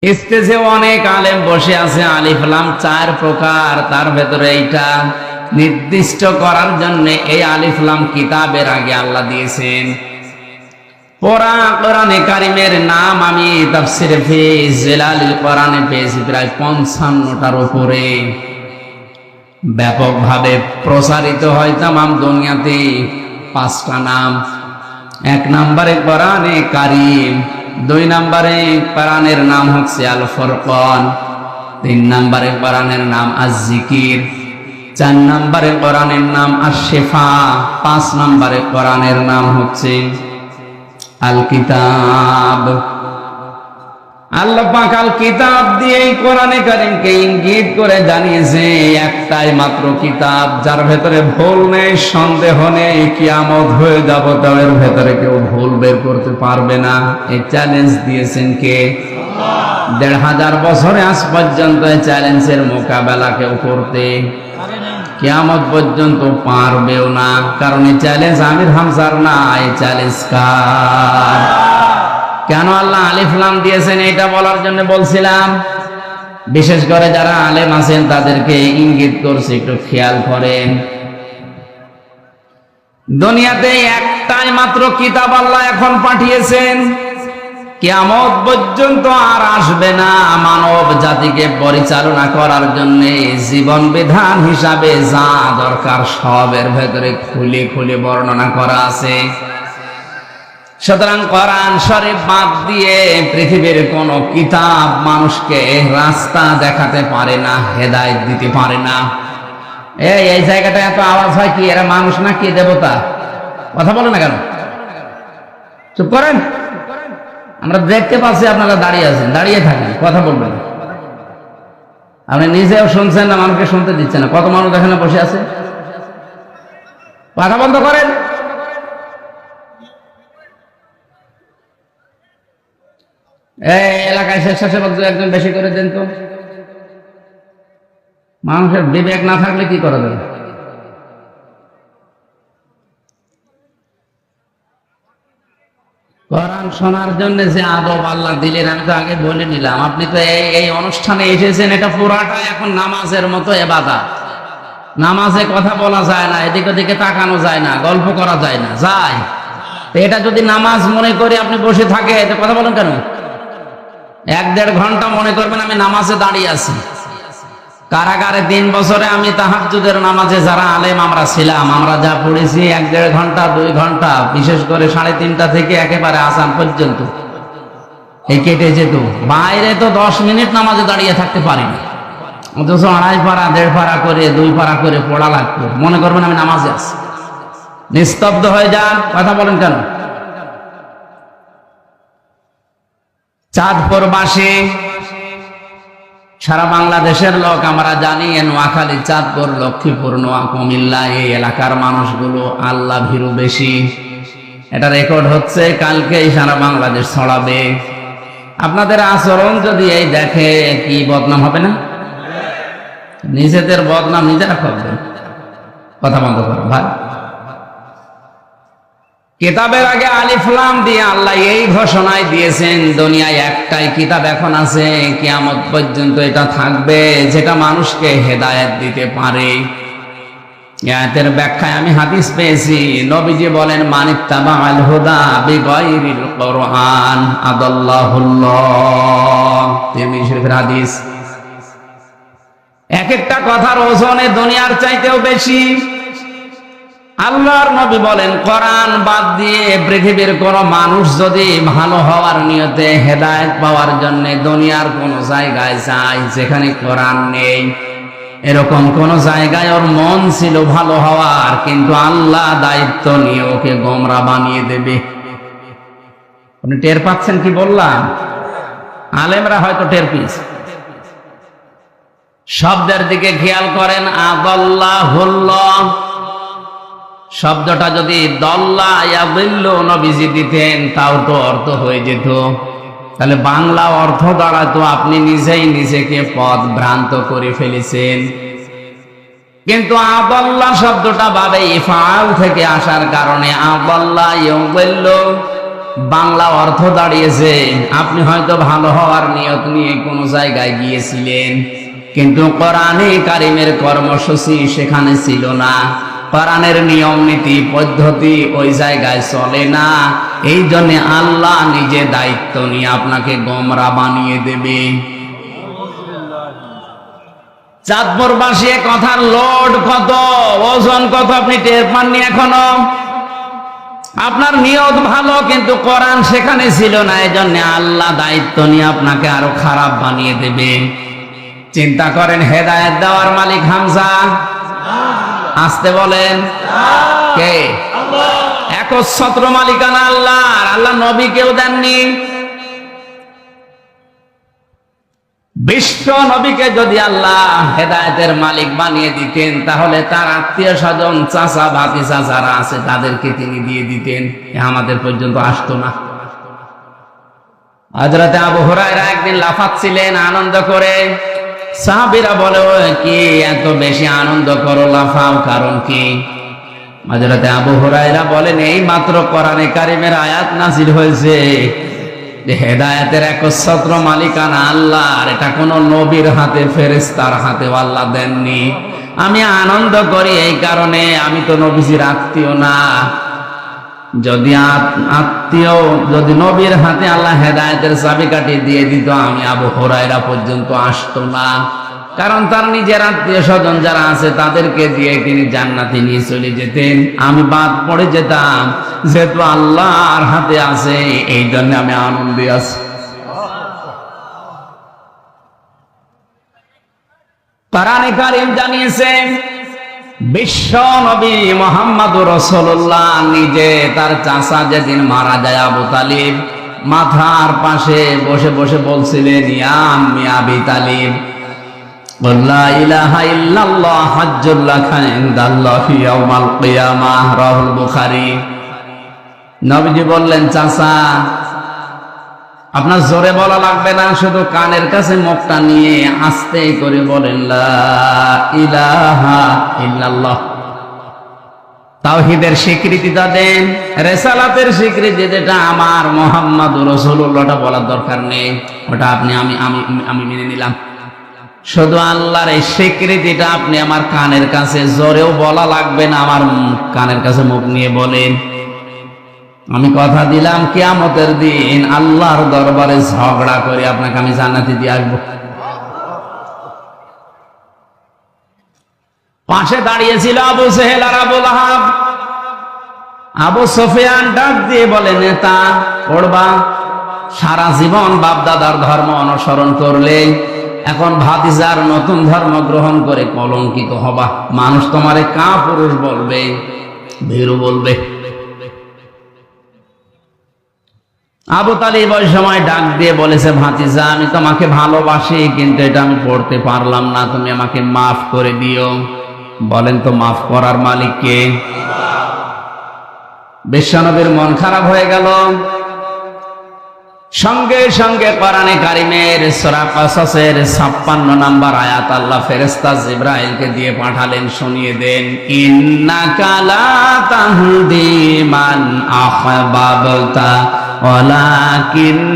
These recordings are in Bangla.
স্টেজে অনেক আলেম বসে আছে, আলিফ লাম 4 প্রকার, তার ভেতরে এইটা নির্দিষ্ট করার জন্য এই আলিফ লাম কিতাবের আগে আল্লাহ দিয়েছেন। পুরা কোরআনে কারিমের নাম আমি তাফসিরে ফি জিলালিল কোরআনে পেয়েছি প্রায় 55টার উপরে, ব্যাপকভাবে প্রসারিত হয় তামাম দুনিয়াতে। 5টা নাম। 1 নম্বরে কোরআনে কারিম, 2 নম্বরে কোরআনের নাম হচ্ছে আল ফুরকান, 3 নম্বরে কোরআনের নাম আজ-জিকির, 4 নম্বরে কোরআনের নাম আশ-শিফা, 5 নম্বরে কোরআনের নাম হচ্ছে আল কিতাব। আল্লাহ পাক আল কিতাব দিয়ে কোরআনে কারীমকে ইঙ্গিত করে জানিয়েছে একটাই মাত্র কিতাব, যার ভেতরে ভুল নেই, সন্দেহ নেই, কিয়ামত হয়ে যাবে তাও এর ভেতরে কেউ ভুল বের করতে পারবে না। এই চ্যালেঞ্জ দিয়েছেন কে? আল্লাহ। 1500 বছরে আজ পর্যন্ত এই চ্যালেঞ্জের মোকাবেলা কেউ করতে কিয়ামত পর্যন্ত পারবেও না, কারণ এই চ্যালেঞ্জ আমির হামজার না, এই চ্যালেঞ্জ কার? কেন আল্লাহ আলিফ লাম দিয়েছেন এটা বলার জন্য বলছিলাম। বিশেষ করে যারা আলেম আছেন তাদেরকে ইঙ্গিত করছে, একটু খেয়াল করেন। দুনিয়াতে একটাই মাত্র কিতাব আল্লাহ এখন পাঠিয়েছেন, কিয়ামত পর্যন্ত আর আসবে না। মানব জাতিকে পরিচালনা করার জন্য জীবন বিধান হিসাবে যা দরকার সবের ভেতরে খুলে খুলে বর্ণনা করা আছে। সুতরাং কোরআন শরীফ বাদ দিয়ে পৃথিবীর কোন কিতাব মানুষকে রাস্তা দেখাতে পারে না, হেদায়েত দিতে পারে না। এই জায়গাটা এত আওয়াজ হয় কি? এরা মানুষ না কি দেবতা? কথা বলে না কেন? চুপ করেন। আমরা দেখতে পাচ্ছি আপনারা দাঁড়িয়ে আছেন, দাঁড়িয়ে থাকেন, কথা বলবেন। আপনি নিজেও শুনছেন না, মানুষকে শুনতে দিচ্ছেন না। কত মানুষ এখানে বসে আছে, কথা বন্ধ করেন। এই এলাকায় স্বেচ্ছাসেবক একজন বেশি করে দেন তো। মানুষের বিবেক না থাকলে কি করা যাবে? কোরআন শোনার জন্য যে আদব আল্লাহ দিলেন আমি তো আগে বলে নিলাম। আপনি তো এই অনুষ্ঠানে এসেছেন, এটা পুরাটা এখন নামাজের মতো ইবাদত। নামাজে কথা বলা যায় না, এদিক ওদিকে তাকানো যায় না, গল্প করা যায় না, যায়। এটা যদি নামাজ মনে করে আপনি বসে থাকে, এটা কথা বলেন কেন? 1-1.5 ঘন্টা মনে করবেন আমি নামাজে দাঁড়িয়ে আছি। কারাগারে 3 বছরে আমি তাহাজ্জুদের নামাজে যারা আলেম আমরা ছিলাম, আমরা যা পড়েছি 1-1.5 ঘন্টা 2 ঘন্টা, বিশেষ করে 3:30 থেকে একেবারে আসান পর্যন্ত এই কেটে যেত। বাইরে তো 10 মিনিট নামাজে দাঁড়িয়ে থাকতে পারি না, অথচ 2.5 পারা 1.5 পারা করে 2 পারা করে পড়া লাগতো। মনে করবেন আমি নামাজে আছি, নিস্তব্ধ হয়ে যান, কথা বলেন কেন? চাঁদপুরবাসী সারা বাংলাদেশের লোক আমরা জানি, নোয়াখালী, চাঁদপুর, লক্ষ্মীপুর, কুমিল্লা এই এলাকার মানুষগুলো আল্লাহ ভীরু বেশি। এটা রেকর্ড হচ্ছে, কালকেই সারা বাংলাদেশ ছড়াবে। আপনাদের আচরণ যদি এই দেখে কি বদনাম হবে না? নিজেদের বদনাম নিজেরা করবেন। কথা বন্ধ করো ভাই। কিতাবের আগে আলিফ লাম দিয়ে আল্লাহ এই ঘোষণায় দিয়েছেন দুনিয়ায় একটাই কিতাব এখন আছে, কিয়ামত পর্যন্ত এটা থাকবে, যেটা মানুষকে হেদায়েত দিতে পারে। আয়াতের ব্যাখ্যায় আমি হাদিস পেয়েছি, নবীজি বলেন মানিত্তাবাআল হুদা বিগাইরিল কোরআন আদাল্লাহুল্লাহ। তিরমিজি শরীফের হাদিস। এক একটা কথার ওজনে দুনিয়ার চাইতেও বেশি। আল্লাহর নবী বলেন কোরআন বাদ দিয়ে পৃথিবীর কোন মানুষ যদি ভালো হওয়ার নিয়তে হেদায়েত পাওয়ার জন্য দুনিয়ার কোন জায়গায় যায় যেখানে কোরআন নেই, এরকম কোন জায়গায় ওর মন ছিল ভালো হওয়ার, কিন্তু আল্লাহ দায়িত্ব নিয়ে ওকে গোমরা বানিয়ে দেবে। আপনি টের পাচ্ছেন কি বললাম? আলেমরা হয়তো টের পেয়েছে। শব্দের দিকে খেয়াল করেন, আদাল্লাহুল্লাহ শব্দটা যদি দল্লা ইয়াদিল্লু নবীজি দিতেন তাও তো অর্থ হয়ে যেত। তাহলে বাংলা অর্থ দ্বারা তো আপনি নিজেই নিজেকে পথ ভ্রান্ত করে ফেলেছেন। কিন্তু আদাল্লাহ শব্দটা বাবে ইফআল থেকে আসার কারণে আদাল্লা ইয়াদিল্লু বাংলা অর্থ দাঁড়িয়েছে। আপনি হয়তো ভালো হওয়ার নিয়ত নিয়ে কোনো জায়গায় গিয়েছিলেন, কিন্তু কোরআনে কারিমের কর্মসূচি সেখানে ছিল না, কোরআনের নিয়ম নীতি পদ্ধতি ওই জায়গায় চলে না। এই জন্য আল্লাহ নিজে দায়িত্ব নিয়ে আপনাকে গোমরা বানিয়ে দেবে। চাঁদপুরবাসী কথার লোড কত, ওজন কত আপনি টের পাননি এখনো। আপনার নিয়ত ভালো, কিন্তু কোরআন সেখানে ছিল না, এই জন্য আল্লাহ দায়িত্ব নিয়ে আপনাকে আরো খারাপ বানিয়ে দেবে। চিন্তা করেন, হেদায়েত দেওয়ার মালিক হামজা? আসতে বলেন কে? একচ্ছত্র মালিকানা আল্লাহ। আল্লাহ নবী কেউ দেননি। বিশ্ব নবীকে যদি আল্লাহ হেদায়েতের মালিক বানিয়ে দিতেন, তাহলে তার আত্মীয় স্বজন চাচা ভাতিজা যারা আছে তাদেরকে তিনি দিয়ে দিতেন, আমাদের পর্যন্ত আসতো না। হযরতে আবু হুরায়রা একদিন লাফাচ্ছিলেন আনন্দ করে। সাহাবীরা বলে, কি এত বেশি আনন্দ করো, লাফাও, কারণ কি? হযরতে আবু হুরায়রা বলেন, এই মাত্র কোরআনে কারিমের আয়াত নাযিল হয়েছে যে হেদায়েতের একচ্ছত্র মালিকানা আল্লাহর, এটা কোন নবীর হাতে, ফেরেশতার হাতে আল্লাহ দেননি। আমি আনন্দ করি এই কারণে, আমি তো নবীজির আত্মীয় না। যদি আত্মীয়, যদি নবীর হাতে আল্লাহ হেদায়েতের চাবিকাঠি দিয়ে দিত, আমি আবু হুরায়রা পর্যন্ত আসতো না। কারণ তার নিজের আত্মীয় স্বজন যারা আছে তাদেরকে দিয়ে তিনি জান্নাতে নিয়ে চলে যেতেন, আমি বাদ পড়ে যেতাম। যেহেতু আল্লাহর হাতে আছে, এই জন্য আমি আনন্দে আছি। কোরআনে কারীম জানিয়েছেন, বিশ্ব নবী মুহাম্মদুর রাসূলুল্লাহ নিজে তার চাচা যেদিন মারা যায় আবু তালিব, মাথার পাশে বসে বসে বলছিলেন, ইয়া আম্মি আবি তালিব, লা ইলাহা ইল্লাল্লাহ হাজ্জুল লাকা ইনদাল্লাহি ইয়াউমাল কিয়ামাহ, রাহুল বুখারী। নবীজি বললেন, চাচা আপনার জোরে বলা লাগবে না, শুধু কানের কাছে মুখটা নিয়ে আস্তে করে বলেন, লা ইলাহা ইল্লাল্লাহ। তাওহীদের স্বীকৃতিটা দেন, রিসালাতের স্বীকৃতি যেটা আমার মুহাম্মদুর রাসূলুল্লাহটা বলার দরকার নেই, ওটা আপনি আমি মেনে নিলাম। শুধু আল্লাহর এই স্বীকৃতিটা আপনি আমার কানের কাছে, জোরেও বলা লাগবে না, আমার কানের কাছে মুখ নিয়ে বলেন। আমি কথা দিলাম, কিয়ামতের দিন আল্লাহর দরবারে ঝগড়া করে আপনাকে আমি জান্নাতে দিয়ে আসবো। পাশে দাঁড়িয়েছিল আবু জেহেল আর আবু লাহাব। আবু সুফিয়ান ডাক দিয়ে বলে, নেতা পড়বা, সারা জীবন বাপ দাদার ধর্ম অনুসরণ করলে এখন ভাতিজার নতুন ধর্ম গ্রহণ করে কলঙ্কিত হবা। মানুষ তোমারে কাপুরুষ বলবে, ভীরু বলবে। আবু তালিব ওই সময় ডাক দিয়ে বলেছে, ভাতিজা আমি তোমাকে ভালোবাসি, কিন্তু এটা আমি পড়তে পারলাম না, তুমি আমাকে মাফ করে দিও। বলেন তো মাফ করার মালিক কে? বিশ্বনবীর মন খারাপ হয়ে গেল। সঙ্গে সঙ্গে কোরআনে কারিমের সূরা কাসাসের 56 নম্বর আয়াত আল্লাহ ফেরেশতা জিবরাইলকে দিয়ে পাঠালেন, শুনিয়ে দেন, ইন্নাকা লা তাহদি মান আহবাবতা ওয়ালাকিন্নাল্লাহা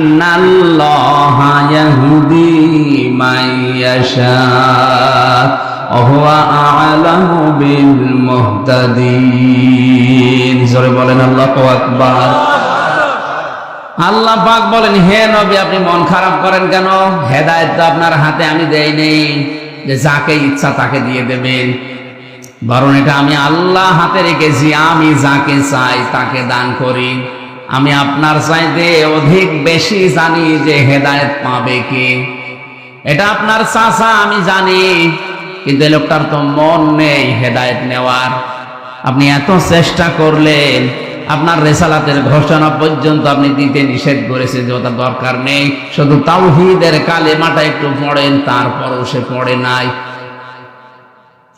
ইয়াহদি মান ইয়াশা ওয়া হুয়া আ'লামু বিল মুহতাদিন। জোরে বলেন আল্লাহু আকবার। আল্লাহ পাক বলেন, হে নবী আপনি মন খারাপ করেন কেন? হেদায়েত তো আপনার হাতে আমি দেই নেই যে যাকে ইচ্ছা তাকে দিয়ে দেবেন, বরং এটা আমি আল্লাহ হাতে রেখেছি, আমি যাকে চাই তাকে দান করি। আমি আপনার চাইতে অধিক বেশি জানি যে হেদায়েত পাবে কে। এটা আপনার চাচা আমি জানি, কিন্তু লোকটার তো মন নেই হেদায়েত নেওয়ার। আপনি এত চেষ্টা করলেন, আপনার রিসালাতের ঘোষণা পর্যন্ত আপনি দিতে নিষেধ করেছে যে ওটা দরকার নেই, শুধু তাওহীদের কালেমাটা একটু পড়েন, তারপরও সে পড়ে নাই।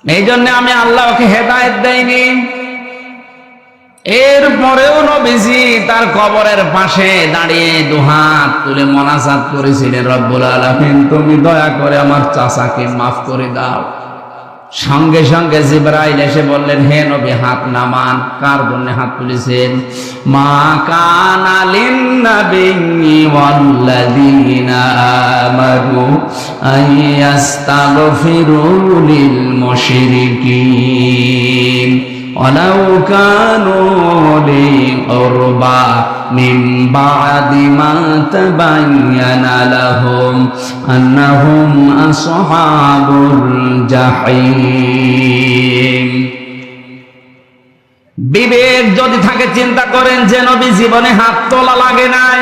এই জন্য আমি আল্লাহকে হেদায়েত দেইনি। এরপরেও নবীজি তার কবরের পাশে দাঁড়িয়ে দুহাত তুলে মোনাজাত করেছিলেন, রব্বুল আলামিন তুমি দয়া করে আমার চাচাকে মাফ করে দাও। সঙ্গে সঙ্গে জিবরাইল এসে বললেন, হে নবী হাত নামান। কার জন্য হাত তুলেছেন? মা কানা লিন নাবিয়্যি ওয়াল্লাযীনা আমানু আইয়াস্তাগফিরু লিল মুশরিকিন ওয়ালাউ কানু উলি কুরবা মিন বা'দি মা তাবায়্যানা লাহুম আন্নাহুম আসহাবুল জাহিম। বিবেক যদি থাকে চিন্তা করেন যে নবী জীবনে হাত তোলা লাগে নাই,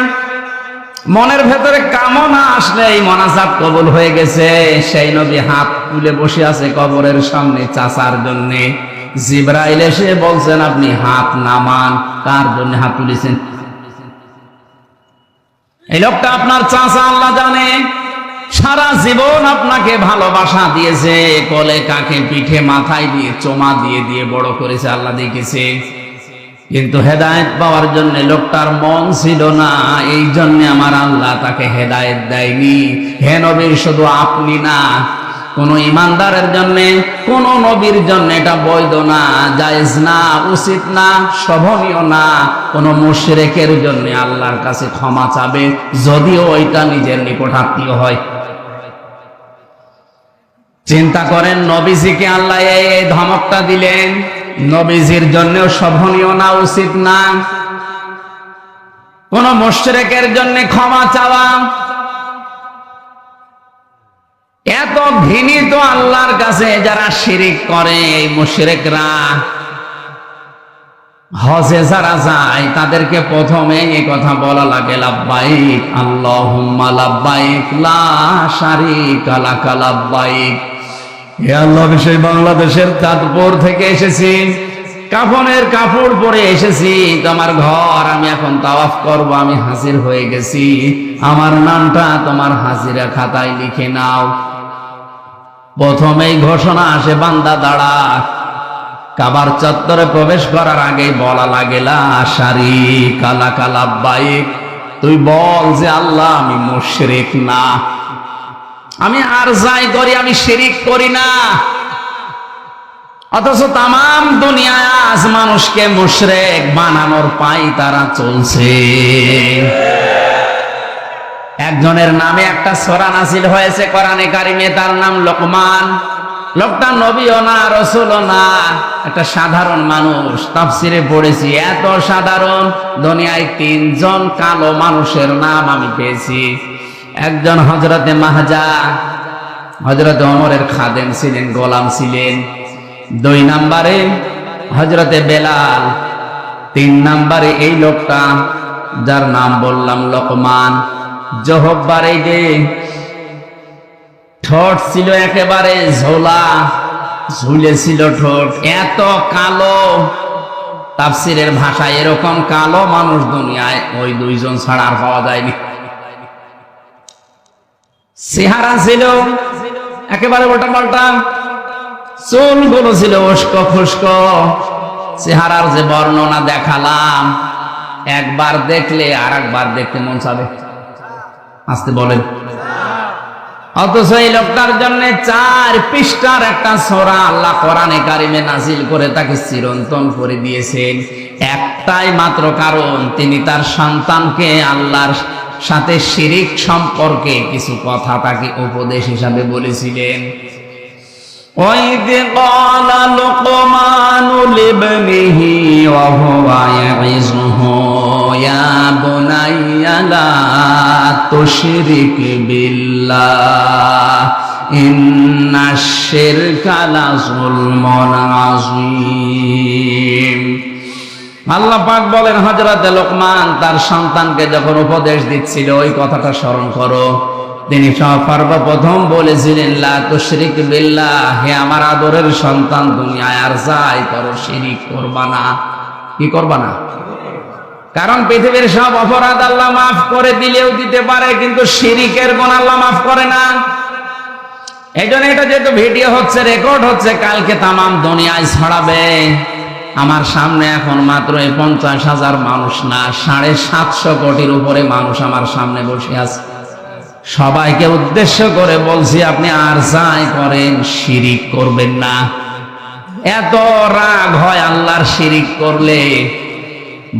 মনের ভেতরে কামনা আসলে এই মোনাজাত কবুল হয়ে গেছে। সেই নবী হাত তুলে বসে আছে কবরের সামনে চাচার জন্য। জিবরাইল এসে বলছেন আপনি হাত নামান। কার জন্য হাত তুলেছেন? এই লোকটা আপনার চাচা, আল্লাহ জানে। সারা জীবন আপনাকে ভালোবাসা দিয়েছে, কোলে কাকে পিঠে মাথায় দিয়ে চোমা দিয়ে দিয়ে বড় করেছে, আল্লাহ দেখেছে। কিন্তু হেদায়েত পাওয়ার জন্য লোকটার মন ছিল না, এই জন্য আমার আল্লাহ তাকে হেদায়েত দেয়নি। হে নবী, শুধু আপনি না, কোন ইমানদারের জন্য, কোন নবীর জন্য এটা বৈধ না, জায়েজ না, উচিত না, শোভনীয় না কোন মুশরিকের জন্য আল্লাহর কাছে ক্ষমা চাবে, যদিও ওইটা নিজের নিকটাত্মীয় হয়। চিন্তা করেন, নবীজিকে আল্লাহ এই ধমকটা দিলেন, নবীজির জন্য শোভনীয় না, উচিত না কোন মুশরিকের জন্য ক্ষমা চাওয়া। এত ঘৃণিত আল্লাহর কাছে যারা শিরিক করে, এই মুশরিকরা হজে যারা যায় তাদেরকে প্রথমে এই কথা বলা লাগে, লাব্বাইক আল্লাহুম্মা লাব্বাইক লা শারীকা লাকা লাব্বাইক। হে আল্লাহ, সেই বাংলাদেশের চাঁদপুর থেকে এসেছি, কাফনের কাপড় পরে এসেছি তোমার ঘর, আমি এখন তাওয়াফ করব, আমি হাজির হয়ে গেছি, আমার নামটা তোমার হাজিরা খাতায় লিখে নাও। প্রথমেই ঘোষণা আসে, বান্দা দাঁড়া। কাবার চত্বরে প্রবেশ করার আগেই বলা লাগে, লা শারীকা লাকা লাব্বাইক। তুই বল যে আল্লাহ আমি মুশরিক না, আমি আর যাই করি আমি শিরিক করি না। অথচ তামাম দুনিয়ায় আজ মানুষকে মুশরিক বানানোর পাই তারা চলছে। একজনের নামে একটা সূরা নাযিল হয়েছে কোরআনে কারিমে, তার নাম লোকমান। লোকটা নবীও না, রাসূলও না, একটা সাধারণ মানুষ। তাফসিরে পড়েছি, এত সাধারণ দুনিয়ায় তিনজন কালো মানুষের নাম আমি পেয়েছি। একজন হযরতে মাহজা, হযরতে ওমরের খাদেম ছিলেন, গোলাম ছিলেন। 2 নম্বরে হযরতে বেলাল। 3 নম্বরে এই লোকটা যার নাম বললাম লোকমান। জহব্বার, এই যে ঠোঁট ছিল একেবারে ঝোলা, ঝুলেছিল ঠোঁট, এত কালো। তাফসিরের ভাষায় এরকম কালো মানুষ দুনিয়ায় ওই 2 জন ছাড়া আর পাওয়া যায়নি। চেহারা ছিল একেবারে উল্টা পাল্টা, চুলগুলো ছিল উস্কো খুস্কো। চেহারার যে বর্ণনা দেখালাম, একবার দেখলে আর একবার দেখতে মন চাবে। আসতে বলেন। অথচ এই লোকটার জন্য 4 পৃষ্ঠার একটা সূরা আল্লাহ কোরআনে কারিমে নাযিল করে তাকে চিরন্তন করে দিয়েছেন। একটাই মাত্র কারণ, তিনি তার সন্তানকে আল্লাহর সাথে শিরিক সম্পর্কে কিছু কথা তাকে উপদেশ হিসাবে বলেছিলেন। وَإِذْ قَالَ لُقْمَانُ لِابْنِهِ وَهُوَ يَعِظُهُ يَا بُنَيَّ لَا تُشْرِكْ بِاللَّهِ إِنَّ الشِّرْكَ لَظُلْمٌ عَظِيمٌ। আল্লাহ পাক বলেন, হযরত লোকমান তার সন্তানকে যখন উপদেশ দিচ্ছিল, ওই কথাটা স্মরণ করো। তিনি সর্বপ্রথম বলেছিলেন, লা তুশরিক বিল্লাহ, হে আমার আদরের সন্তান, দুনিয়ায় আর যাই করো শিরিক করবা না। কি করবা না? কারণ পৃথিবীর সব অপরাধ আল্লাহ মাফ করে দিলেও দিতে পারে, কিন্তু শিরিকের গুনাহ আল্লাহ মাফ করে না। এই জন্য এটা যেহেতু ভিডিও হচ্ছে, রেকর্ড হচ্ছে, কালকে তামাম দুনিয়ায় ছড়াবে। আমার সামনে এখন মাত্র 50,000 মানুষ না, 750 কোটির উপরে মানুষ আমার সামনে বসে আছে। সবাইকে উদ্দেশ্য করে বলছি, আপনি আর যাই করেন শিরিক করবেন না। এত রাগ হয় আল্লাহর শিরিক করলে।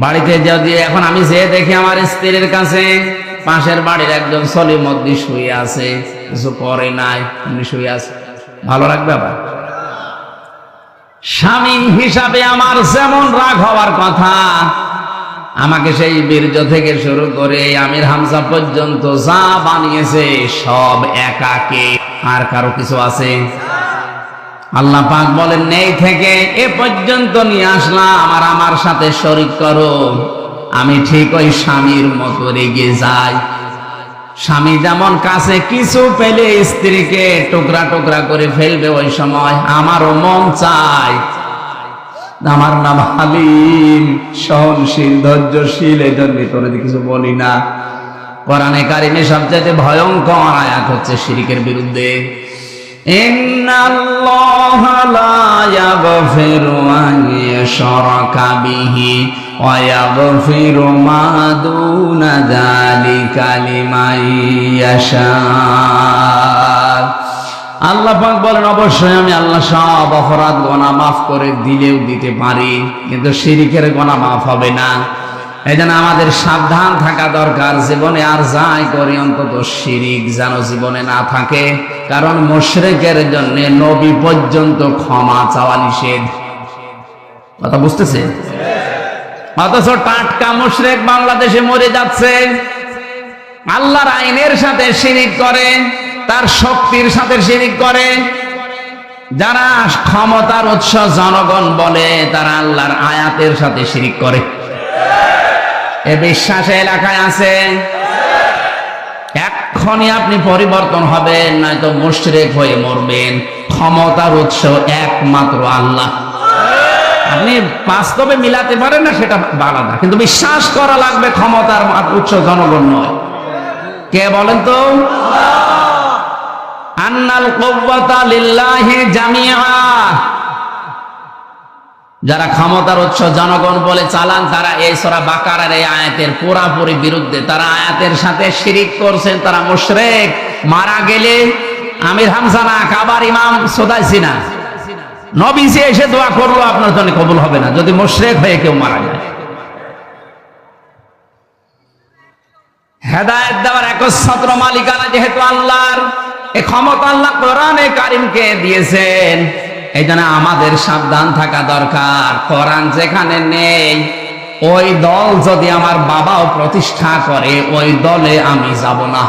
বাড়িতে যদি এখন আমি যে দেখি আমার স্ত্রীর কাছে পাশের বাড়ির একজন সলিমদ্দি শুয়ে আছে, কিছু করে নাই, এমনি শুয়ে আছে, ভালো লাগবে? আবার স্বামী হিসাবে আমার যেমন রাগ হওয়ার কথা, আমাকে সেই বীর্য থেকে শুরু করে আমির হামজা পর্যন্ত যা বানিয়েছে সব একাকে, আর কারো কিছু আছে? আল্লাহ পাক বলেন, নেই থেকে এ পর্যন্ত নিয়ে আসলাম, আর আমার সাথে শরীক করো। আমি ঠিক ওই স্বামীর মতো রেগে যাই। স্বামী যেমন কাছে কিছু পেলে স্ত্রীকে টুকরা টুকরা করে ফেলবে, ওই সময় আমারও মন চায়। আমার নাম হালিম, সহনশীল, ধৈর্যশীল, এই জন্য তোরে কিছু বলি না। কোরআনে কারিমে সবচেয়ে ভয়ঙ্কর আয়াত হচ্ছে শিরকের বিরুদ্ধে। ইন্নাল্লাহা লা ইয়াগফিরু আন ইউশরাকা বিহি ওয়া ইয়াগফিরু মা দুনা যালিকা লিমান ইয়াশা। আল্লাহ পাক বলেন, অবশ্যই আমি আল্লাহ সব অপরাধ গুনাহ মাফ করে দিলেও দিতে পারি, কিন্তু শিরকের গুনাহ মাফ হবে না। এই জন্য আমাদের সাবধান থাকা দরকার। জীবনে আর যাই করি অন্তত শিরিক যেন জীবনে না থাকে, কারণ মুশরিকের জন্য নবী পর্যন্ত ক্ষমা চাওয়া নিষেধ। কথা বুঝতেছে? অথচ টাটকা মুশরিক বাংলাদেশে মরে যাচ্ছে, আল্লাহর আইনের সাথে শিরিক করে, তার শক্তির সাথে শিরিক করে। যারা ক্ষমতার উৎস জনগণ বলে, তারা আল্লাহর আয়াতের সাথে শিরিক করে। এ বিশ্বাস এলাকায় আছে? এক্ষুনি আপনি পরিবর্তন হবেন, নয়তো মুশরিক হয়ে মরবেন। ক্ষমতার উৎস একমাত্র আল্লাহ। আপনি বাস্তবে মিলাতে পারেন না, সেটা আলাদা, কিন্তু বিশ্বাস করা লাগবে ক্ষমতার উৎস জনগণ নয়। কে বলেন তো? আন্নাল কুওয়াতা লিল্লাহি জামিআ। যারা ক্ষমতার উৎস জনগণ বলে চালান, তারা এই সূরা বাকারার এই আয়াতের পুরোপুরি বিরুদ্ধে। তারা আয়াতের সাথে শিরিক করছেন, তারা মুশরিক। মারা গেলে আমির হামজা না, কাবার ইমাম সুদাইসি না, নবীজি এসে দোয়া করলো আপনার জন্য কবুল হবে না যদি মুশরিক হয়ে কেউ মারা যায়। হেদায়েত দেওয়ার একচ্ছত্র মালিকানা যেহেতু আল্লাহর, এই ক্ষমতা আল্লাহ কোরআনে কারিমকে দিয়েছেন। এই জন্য আমাদের সাবধান থাকা দরকার। কোরআন যেখানে নেই, ওই দল যদি আমার বাবাও প্রতিষ্ঠা করে, ওই দলে আমি যাব না।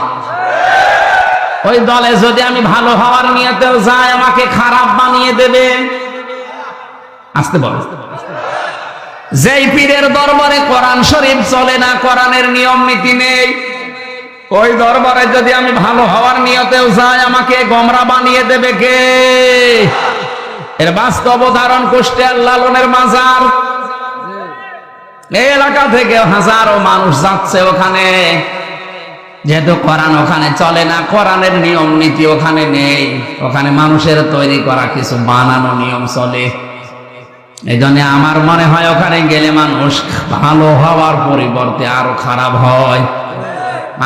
ওই দলে যদি আমি ভালো হওয়ার নিয়তেও যাই, আমাকে খারাপ বানিয়ে দেবে। আসতে বল। যেই পীরের দরবারে কোরআন শরীফ চলে না, কোরআনের নিয়ম নীতি নেই, ওই দরবারে যদি আমি ভালো হওয়ার নিয়তেও যাই, আমাকে গোমরা বানিয়ে দেবে কে? এর বাস্তব উদাহরণ কুষ্টিয়ার লালনের মাজার। এই এলাকা থেকে হাজারো মানুষ যাচ্ছে ওখানে, যেহেতু কোরআন ওখানে চলে না, কোরআনের নিয়ম নীতি ওখানে নেই, ওখানে মানুষের তৈরি করা কিছু বানানো নিয়ম চলে। এই জন্য আমার মনে হয় ওখানে গেলে মানুষ ভালো হওয়ার পরিবর্তে আরো খারাপ হয়।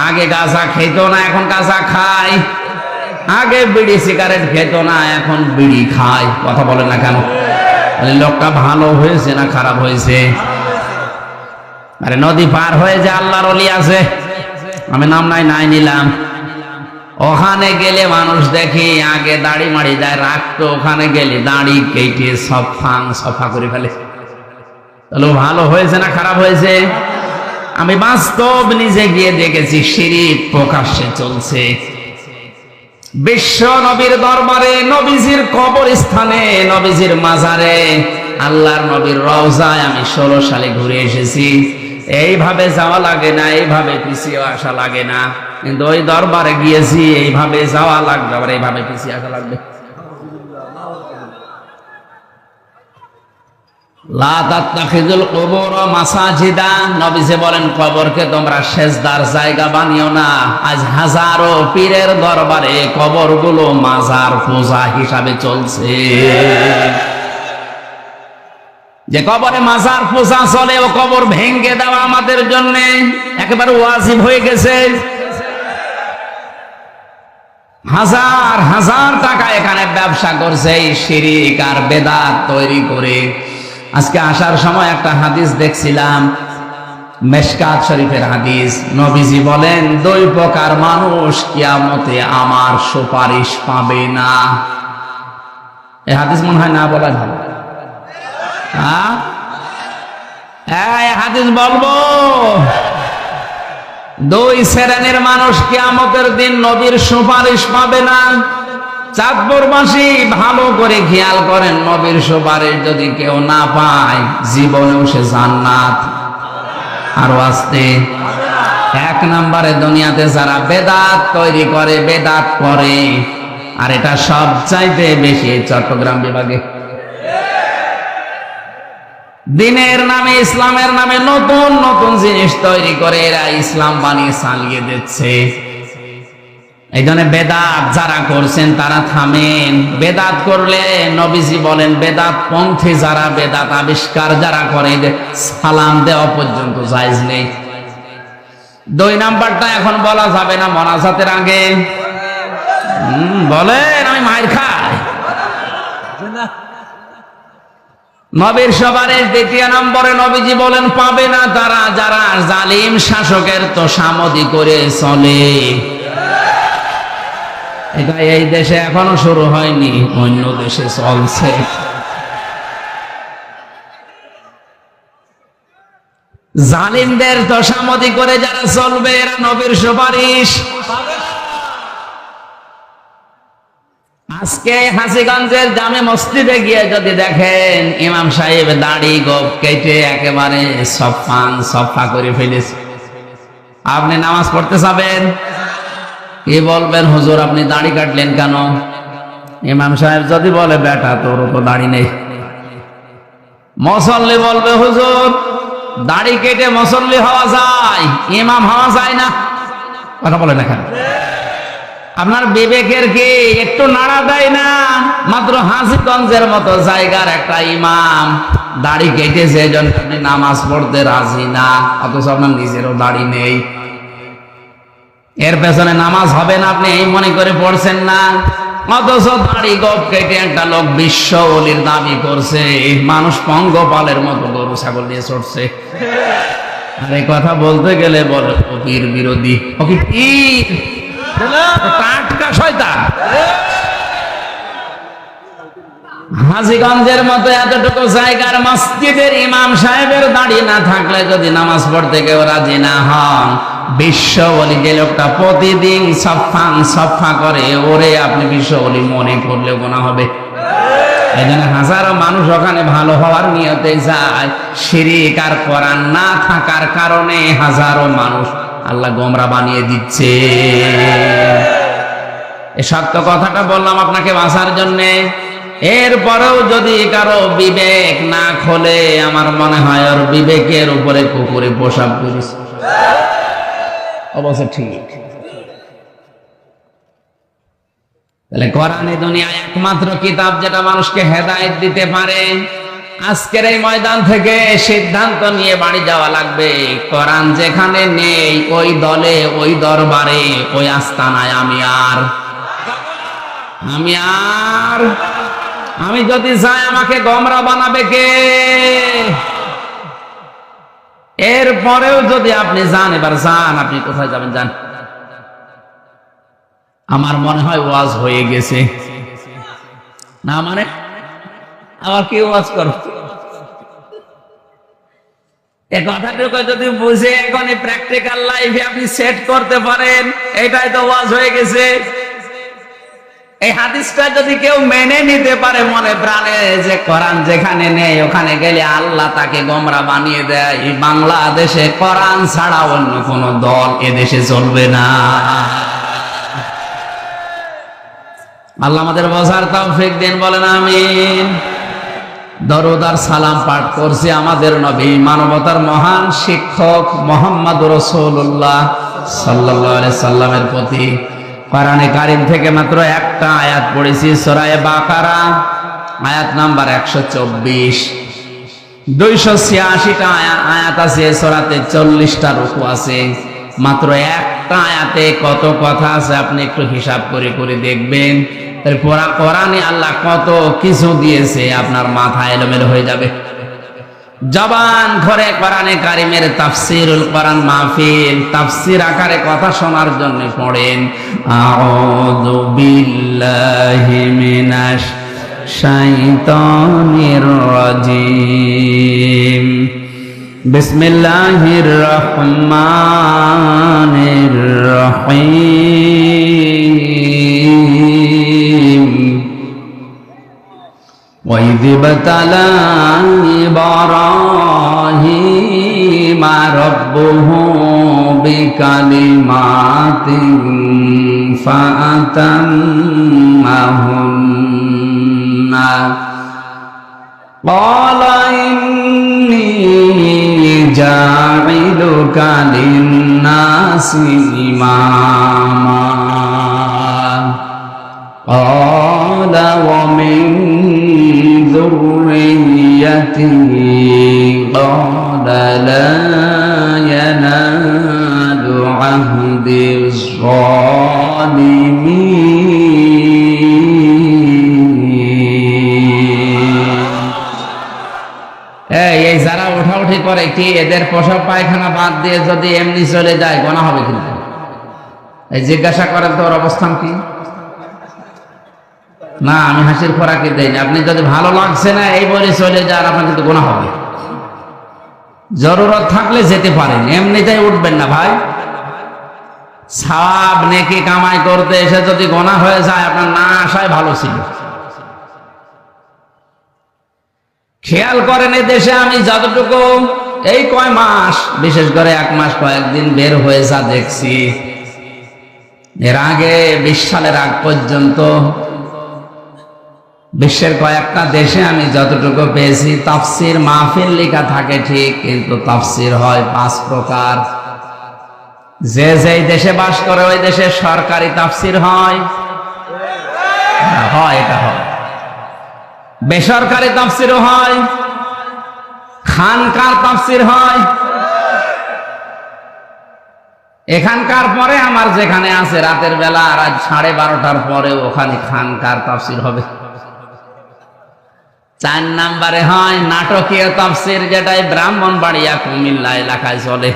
আগে গাঁজা খেত না, এখন গাঁজা খায়। আগে বিড়ি সিগারেট খেত না, এখন বিড়ি খায়। কথা বলে না কেন? লোকটা ভালো হয়েছে না খারাপ হয়েছে? আরে নদী পার হয়ে যে আল্লাহর ওলি আছে, আমি নাম নাই নিলাম, ওখানে গেলে মানুষ দেখি আগে দাড়ি মাড়ি যায় রাখতো, ওখানে গেলে দাড়ি কেটে সফা করে ফেলে। তাহলে ভালো হয়েছে না খারাপ হয়েছে? আমি বাস্তব নিজে গিয়ে দেখেছি, শিরিক প্রকাশ্যে চলছে। বিশ্ব নবীর দরবারে, নবীজির কবরস্থানে, নবীজির মাজারে, আল্লাহর নবীর রওজায় আমি 16 সালে ঘুরে এসেছি। এইভাবে যাওয়া লাগে না, এইভাবে পিছিয়ে আসা লাগে না, কিন্তু ওই দরবারে গিয়েছি, এইভাবে যাওয়া লাগবে, আবার এইভাবে পিছিয়ে আসা লাগবে। লা তাত্তাখিযুল কুবুর মাসাজিদা। নবীজি বলেন, কবরকে তোমরা সেজদার জায়গা বানিও না। আজ হাজারো পীরের দরবারে কবরগুলো মাজার পূজা হিসাবে চলছে। যে কবরে মাজার পূজা চলে, ও কবর ভেঙে দেওয়া আমাদের জন্য একেবারে ওয়াজিব হয়ে গেছে। হাজার হাজার টাকা এখানে ব্যবসা করছে এই শিরক আর বেদাত তৈরি করে। আজকে আসার সময় একটা হাদিস দেখছিলাম, মেশকাত শরীফের হাদিস। নবীজি বলেন, দুই প্রকার মানুষ কিয়ামতে আমার সুপারিশ পাবে না। এই হাদিস মনে হয় না বলা ভালো। এই হাদিস বলবো, দুই শ্রেণীর মানুষ কিয়ামতের দিন নবীর সুপারিশ পাবে না। চাঁদপুরবাসী ভালো করে খেয়াল করেন, নবীর সুপারিশ যদি কেউ না পায় জীবনেও সে জান্নাত আরো আসতে। এক নম্বরে দুনিয়াতে যারা বেদাত তৈরি করে, বেদাত করে, আর এটা সবচাইতে বেশি চট্টগ্রাম বিভাগে। দিনের নামে, ইসলামের নামে নতুন নতুন জিনিস তৈরি করে এরা ইসলাম বানিয়ে চালিয়ে দিচ্ছে। এই জন্য বেদাত যারা করছেন তারা থামেন। বেদাত করলে নবীজি বলেন, বেদাত পন্থী যারা, বেদাত আবিষ্কার যারা করে, সালাম দেওয়া পর্যন্ত জায়েজ নেই। দুই নাম্বারটা এখন বলা যাবে না মোনাজাতের আগে। বলেন আমি মায়ের খাই। নবীর সুপারিশ দ্বিতীয় নম্বরে নবীজি বলেন পাবে না তারা যারা জালিম শাসকের তোষামদি করে চলে। এটা এই দেশে এখনো শুরু হয়নি, অন্য দেশে চলছে। জালিমদের তোষামদি করে যারা চলবে এরা নবীর সুপারিশ। আজকে হাসিগঞ্জের জামে মসজিদে গিয়ে যদি দেখেন, ইমাম সাহেব দাড়ি গোপ কেটে একেবারে সফা করে ফেলেছে। আপনি নামাজ পড়তে যাবেন, কি বলবেন? হুজুর আপনি দাড়ি কাটলেন কেন? ইমাম সাহেব যদি বলে, বেটা তোর তো দাড়ি নেই। মুসল্লি বলবে, হুজুর দাড়ি কেটে মুসল্লি হওয়া যায়, ইমাম হওয়া যায় না। কথা বলে না কেন? আপনার বিবেকের কি একটু নাড়া দেয় না? মাত্র হাসিগঞ্জের মতো জায়গার একটা ইমাম দাড়ি কেটেছে, জন্য আপনি নামাজ পড়তে রাজি না, অথচ আপনার নিজেরও দাড়ি নেই। এর পেছনে নামাজ হবে না আপনি এই মনে করে পড়ছেন না, অথচ দাড়ি গোপ কেটে একটা লোক বিশ্ব ওলির দাবি করছে। মানুষ পঙ্গপালের মতো গরু ছাগল নিয়ে চড়ছে। আর এই কথা বলতে গেলে বলে ও পীর বিরোধী, ও কি পীর? টাটকা শয়তান। হাজীগঞ্জের মতো এতটুকু জায়গার মসজিদের ইমাম সাহেবের দাড়ি না থাকলে যদি নামাজ পড়তে কেউ রাজি না হন, বিশ্ব ওলি যে লোকটা প্রতিদিন সফা করে, ওরে আপনি বিশ্ব ওলি মনে করলেও গোনা হবে। এই জন্য হাজারো মানুষ ওখানে ভালো হওয়ার নিয়তে যায়, শিরিক আর কোরআন না থাকার কারণে হাজারো মানুষ আল্লাহ গোমরা বানিয়ে দিচ্ছে। এই সত্য কথাটা বললাম আপনাকে বাঁচার জন্যে। এরপরেও যদি কারো বিবেক না খোলে, আমার মনে হয় ওর বিবেকের উপরে কুকুরে প্রসাব করিস। অবশ্য ঠিক। তাহলে কোরআনে দুনিয়ায় একমাত্র কিতাব যেটা মানুষকে হেদায়েত দিতে পারে। আজকের এই ময়দান থেকে সিদ্ধান্ত নিয়ে বাড়ি যাওয়া লাগবে, কোরআন যেখানে নেই ওই দলে, ওই দরবারে, ওই আস্তানায় আমি যদি যাই আমাকে গোমরা বানাবে কে? এরপরেও যদি আপনি যান, এবার যান, আপনি কোথায় যাবেন যান। আমার মনে হয় ওয়াজ হয়ে গেছে না, মানে আবার কি ওয়াজ করো? এই কথাটুকু যদি বুঝে এখন প্র্যাকটিক্যাল লাইফে আপনি সেট করতে পারেন, এটাই তো ওয়াজ হয়ে গেছে। এই হাদিসটা যদি কেউ মেনে নিতে পারে মনে প্রাণে, যে কোরআন যেখানে নেই ওখানে গেলে আল্লাহ তাকে গোমরা বানিয়ে দেয়, এই বাংলাদেশে কোরআন ছাড়া অন্য কোন দল এদেশে চলবে না। আল্লাহ আমাদের বোঝার তৌফিক দিন, বলেন আমিন। দরুদ আর সালাম পাঠ করছি আমাদের নবী, মানবতার মহান শিক্ষক মুহাম্মদুর রাসূলুল্লাহ সাল্লাল্লাহু আলাইহি সাল্লামের প্রতি। কোরআনে কারীম থেকে মাত্র একটা আয়াত পড়েছি, সূরা বাকারা আয়াত নাম্বার 124। 286টা আয়াত আছে সূরাতে, 40টা রুকু আছে, মাত্র একটা আয়াতে কত কথা আছে আপনি একটু হিসাব করে করে দেখবেন। কোরআনে আল্লাহ কত কিছু দিয়েছে, আপনার মাথা এলোমেলো হয়ে যাবে। জবান ধরে কোরআনে কারিমের তাফসিরুল কোরআন মাহফিল তাফসির আকারে কথা শোনার জন্য পড়েন। আউযু বিল্লাহি মিনাশ শাইতানির রাজিম। বিসমিল্লাহির রহমানির রহিম। وَإِذِ ابْتَلَى إِبْرَاهِيمَ رَبُّهُ بِكَلِمَاتٍ فَأَتَمَّهُنَّ قَالَ إِنِّي جَاعِلُكَ لِلنَّاسِ إِمَامًا قَالَ وَمِن ذُرِّيَّتِهِ قَالَ لَا يَنَالُ عَهْدِي الظَّالِمِينَ। এই যারা উঠাউঠি করে কি এদের প্রসব পায়খানা বাদ দিয়ে যদি এমনি চলে যায় গোনা হবে কিন্তু? এই জিজ্ঞাসা করেন তো ওর অবস্থান কি? না, আমি হাসির খোরাকি দেই না। আপনি যদি ভালো লাগছে না এই বলে চলে যান, আপনার কিন্তু গুনাহ হবে। জরুরত থাকলে যেতে পারেন, এমনিতেই উঠবেন না ভাই। সওয়াব নেকি কামাই করতে এসে যদি গুনাহ হয়ে যায়, আপনার না আসায় ভালো ছিল। খেয়াল করেন এই দেশে আমি যতটুকু এই কয় মাস, বিশেষ করে 1 মাস কয়েকদিন বের হয়ে যা দেখছি, এর আগে 20 সালের আগ পর্যন্ত বিশ্বের কয়েকটা দেশে আমি যতটুকু পেয়েছি তাফসির মাহফিল লেখা থাকে ঠিক, কিন্তু তাফসির হয় 5 প্রকার। যে যেই দেশে বাস করে ওই দেশে সরকারি তাফসির হয়, এটা হয়। বেসরকারি তাফসিরও হয়, খানকার তাফসির হয়। এখানকার পরে আমার যেখানে আছে রাতের বেলা রাত 12:30টার পরে ওখানে খানকার তাফসির হবে। 4 নম্বরে হয় নাটকীয় তাফসির, যেটাই ব্রাহ্মণবাড়িয়া কুমিল্লা এলাকায় চলে।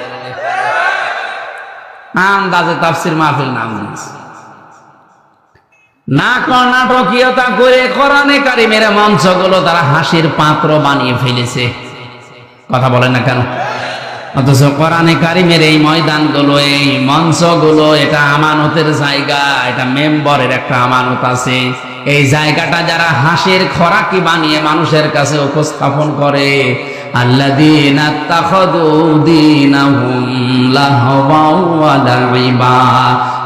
আন্দাজে তাফসির মাহফিল নাম দিয়েছে। নাটকীয়তা করে কোরআনে কারিমের মঞ্চগুলো তারা হাসির পাত্র বানিয়ে ফেলেছে। কথা বলেন না কেন? অথচ কোরআনে কারিমের এই ময়দানগুলো, এই মঞ্চগুলো, এটা আমানতের জায়গা, এটা মেম্বরের একটা আমানত আছে। এই জায়গাটা যারা হাসির খোরাকি বানিয়ে মানুষের কাছে উপস্থাপন করে, আল্লাযীনা ইত্তাখাযু দীনাহুম লাহওয়াও ওয়া লাইবা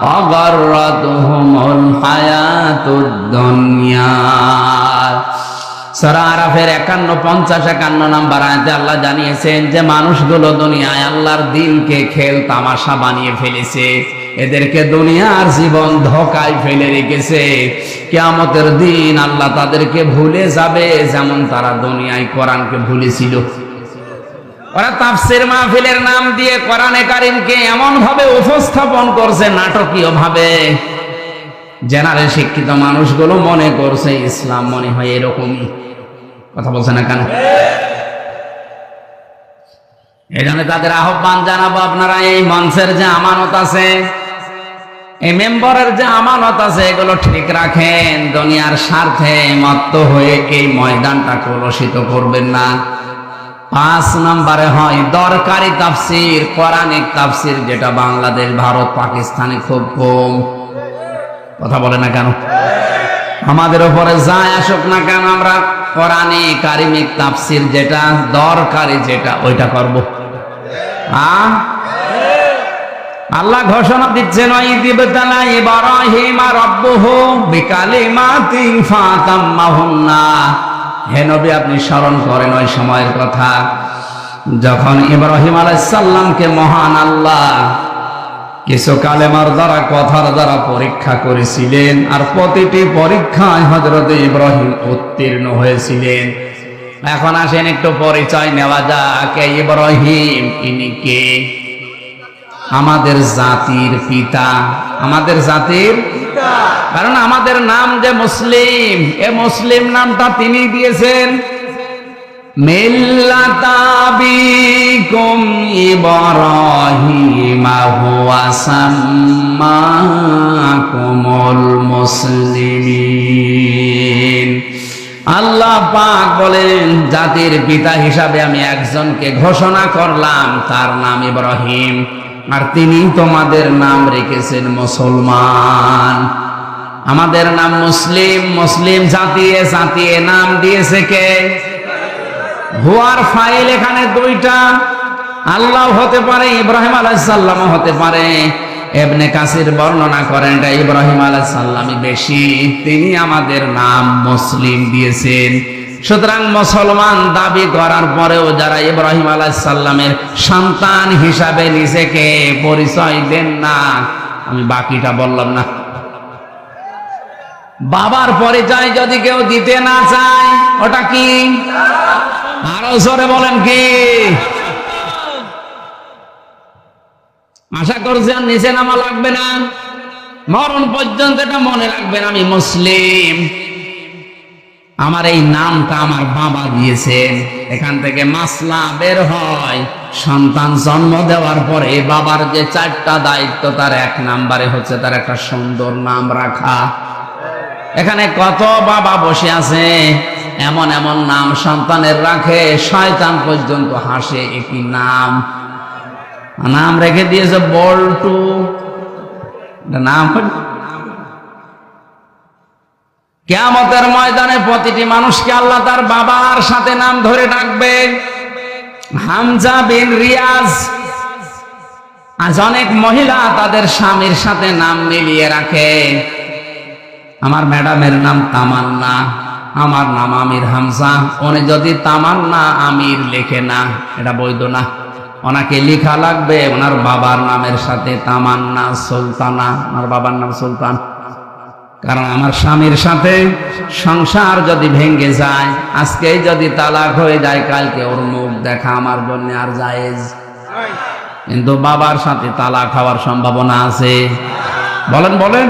ওয়া গাররাতুহুমুল হায়াতুদ দুনিয়া। সূরা আরাফের 51, 50, 51 নম্বর আয়াতে আল্লাহ জানিয়েছেন যে মানুষগুলো দুনিয়ায় আল্লাহর দিনকে খেল তামাশা বানিয়ে ফেলেছে, এদেরকে দুনিয়ার জীবন ধোঁকায় ফেলে রেখেছে। কিয়ামতের দিন আল্লাহ তাদেরকে ভুলে যাবে যেমন তারা দুনিয়ায় কোরআনকে ভুলেছিল। ওরা তাফসির মাহফিলের নাম দিয়ে কোরআনে কারিমকে এমন ভাবে উপস্থাপন করছে নাটকীয় ভাবে, জেনারেল শিক্ষিত মানুষগুলো মনে করছে ইসলাম মনে হয় এরকমই। কথা বলছে না কেন? এই জন্য তাদের আহ্বান জানাবো, আপনারা এই মঞ্চের যে আমানত আছে, এই মেম্বরের যে আমানত আছে, এগুলো ঠিক রাখেন। দুনিয়ার স্বার্থে মত্ত হয়ে এই ময়দানটা কলুষিত করবেন না। 5 নম্বরে হয় দরকারি তাফসির, কোরআনিক তাফসির, যেটা বাংলাদেশ, ভারত, পাকিস্তানে খুব কম। কথা বলে না কেন? আমাদের উপরে যায় আসুক না কেন, আমরা কোরআনে কারিমিক তাফসির যেটা দরকারি, যেটা ওইটা করব। আল্লাহ ঘোষণা দিচ্ছেন, ওয়াইয ইবতালা ইব্রাহিম রাব্বুহু বিকালিমাতিন ফাতাম্মাহুন্না। হে নবী, আপনি স্মরণ করেন ওই সময়ের কথা যখন ইব্রাহিম আলাইহিস সালামকে মহান আল্লাহ কিছু কালেমার দ্বারা, কথার দ্বারা পরীক্ষা করেছিলেন, আর প্রতিটি পরীক্ষায় হযরত ইব্রাহিম উত্তীর্ণ হয়েছিলেন। এখন আসেন একটু পরিচয় নেওয়া যাক। ইব্রাহিম ইনি কে? আমাদের জাতির পিতা, আমাদের জাতির পিতা, কারণ আমাদের নাম যে মুসলিম, এ মুসলিম নামটা তিনি দিয়েছেন। মিল্লাতা আবিকুম ইব্রাহিম হুয়া সাম্মাকুমুল মুসলিমিন। আল্লাহ পাক বলেন, জাতির পিতা হিসাবে আমি একজনকে ঘোষণা করলাম, তার নাম ইব্রাহিম, আর তিনি তোমাদের নাম রেখেছেন মুসলমান। আমাদের নাম মুসলিম, মুসলিম জাতিয়ে জাতিয়ে নাম দিয়েছে কে? হুয়ার ফাইল এখানে দুইটা, আল্লাহ হতে পারে, ইব্রাহিম আলাইহিস সালাম হতে পারে। ইবনে কাসির বর্ণনা করেন এটা ইব্রাহিম আলাইহিস সালামই বেশি, তিনি আমাদের নাম মুসলিম দিয়েছেন। সুতরাং মুসলমান দাবি করার পরেও যারা ইব্রাহিম আলাইহিস সালামের সন্তান হিসাবে নিজেকে পরিচয় দেন না, আমি বাকিটা বললাম না, বাবার পরিচয় যদি কেউ দিতে না চায়, ওটা কি? আরো জোরে বলেন কি? আশা করছি আর নিচে নামা লাগবে না, মরণ পর্যন্ত এটা মনে রাখবেন, আমি মুসলিম, আমার এই নামটা আমার বাবা দিয়েছেন। এখান থেকে মাসলা বের হয়, সন্তান জন্ম দেওয়ার পরে বাবার যে 4টা দায়িত্ব, তার 1 নম্বরে হচ্ছে তার একটা সুন্দর নাম রাখা। এখানে কত বাবা বসে আছে, এমন এমন নাম সন্তানের রাখে, শয়তান পর্যন্ত হাসে। একই নাম রেখে দিয়েছে বল্টু, নাম। কিয়ামতের ময়দানে প্রতিটি মানুষকে আল্লাহ তার বাবার সাথে নাম ধরে ডাকবে। হামজা বিন রিয়াজ। আজ অনেক মহিলা তাদের স্বামীর সাথে নাম মিলিয়ে রাখে। আমার ম্যাডামের নাম তামান্না, আমার নাম আমির হামজা, উনি যদি তামান্না আমির লেখে না, এটা বৈধ না, ওনাকে লেখা লাগবে ওনার বাবার নামের সাথে তামান্না সুলতানা, ওনার বাবার নাম সুলতান। কারণ আমার স্বামীর সাথে সংসার যদি ভেঙে যায়, আজকে যদি তালাক হয়ে যায়, কালকে ওর মুখ দেখা আমার জন্য আর জায়েজ, কিন্তু বাবার সাথে তালাক হওয়ার সম্ভাবনা আছে। বলেন বলেন।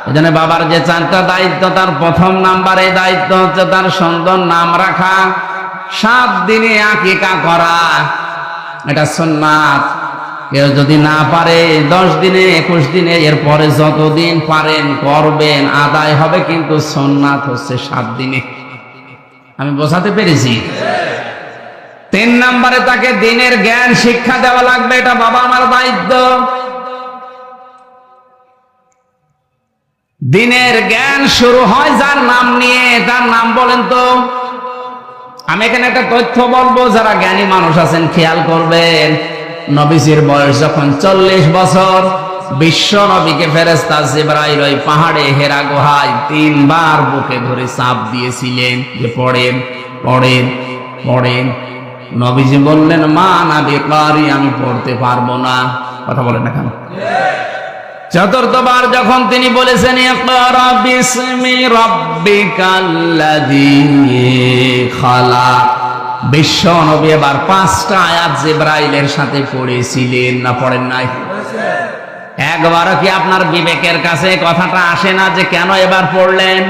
এই জন্য বাবার যে 4টা দায়িত্ব, তার 1 নম্বরে দায়িত্ব হচ্ছে তার সুন্দর নাম রাখা, 7 দিনে আকিকা করা, এটা সুন্নাত। কেউ যদি না পারে 10 দিনে, 21 দিনে, এরপরে যতদিন পারেন করবেন, আদায় হবে, কিন্তু সুন্নাত হচ্ছে 7 দিনে। আমি বোঝাতে পেরেছি? 3 নম্বরে তাকে দিনের জ্ঞান শিক্ষা দেওয়া লাগবে, এটা বাবা মার দায়িত্ব। দিনের জ্ঞান শুরু হয় যার নাম নিয়ে, তার নাম বলেন তো। আমি এখানে একটা তথ্য বলবো, যারা জ্ঞানী মানুষ আছেন খেয়াল করবেন। নবীজির বয়স যখন 40 বছর, বিশ্ব নবীকে ফেরেশতা জিবরাইল ওই পাহাড়ে হেরা গুহায় 3 বার বুকে ধরে চাপ দিয়েছিলেন যে পড়েন পড়েন পড়েন। নবীজি বললেন, মা না বিকারি, আমি পড়তে পারবো না। কথা বলেন না কেন? 4বার যখন তিনি বলেছেন, ইকরা বিসমি রাব্বিকাল্লাযী খালাক, বিশ্ব নবী এবার 5টা আয়াত জিবরাইলের সাথে পড়েছিলেন, না পড়েন নাই? একবারও কি আপনার বিবেকের কাছে কথাটা আসে না যে কেন এবার পড়লেন?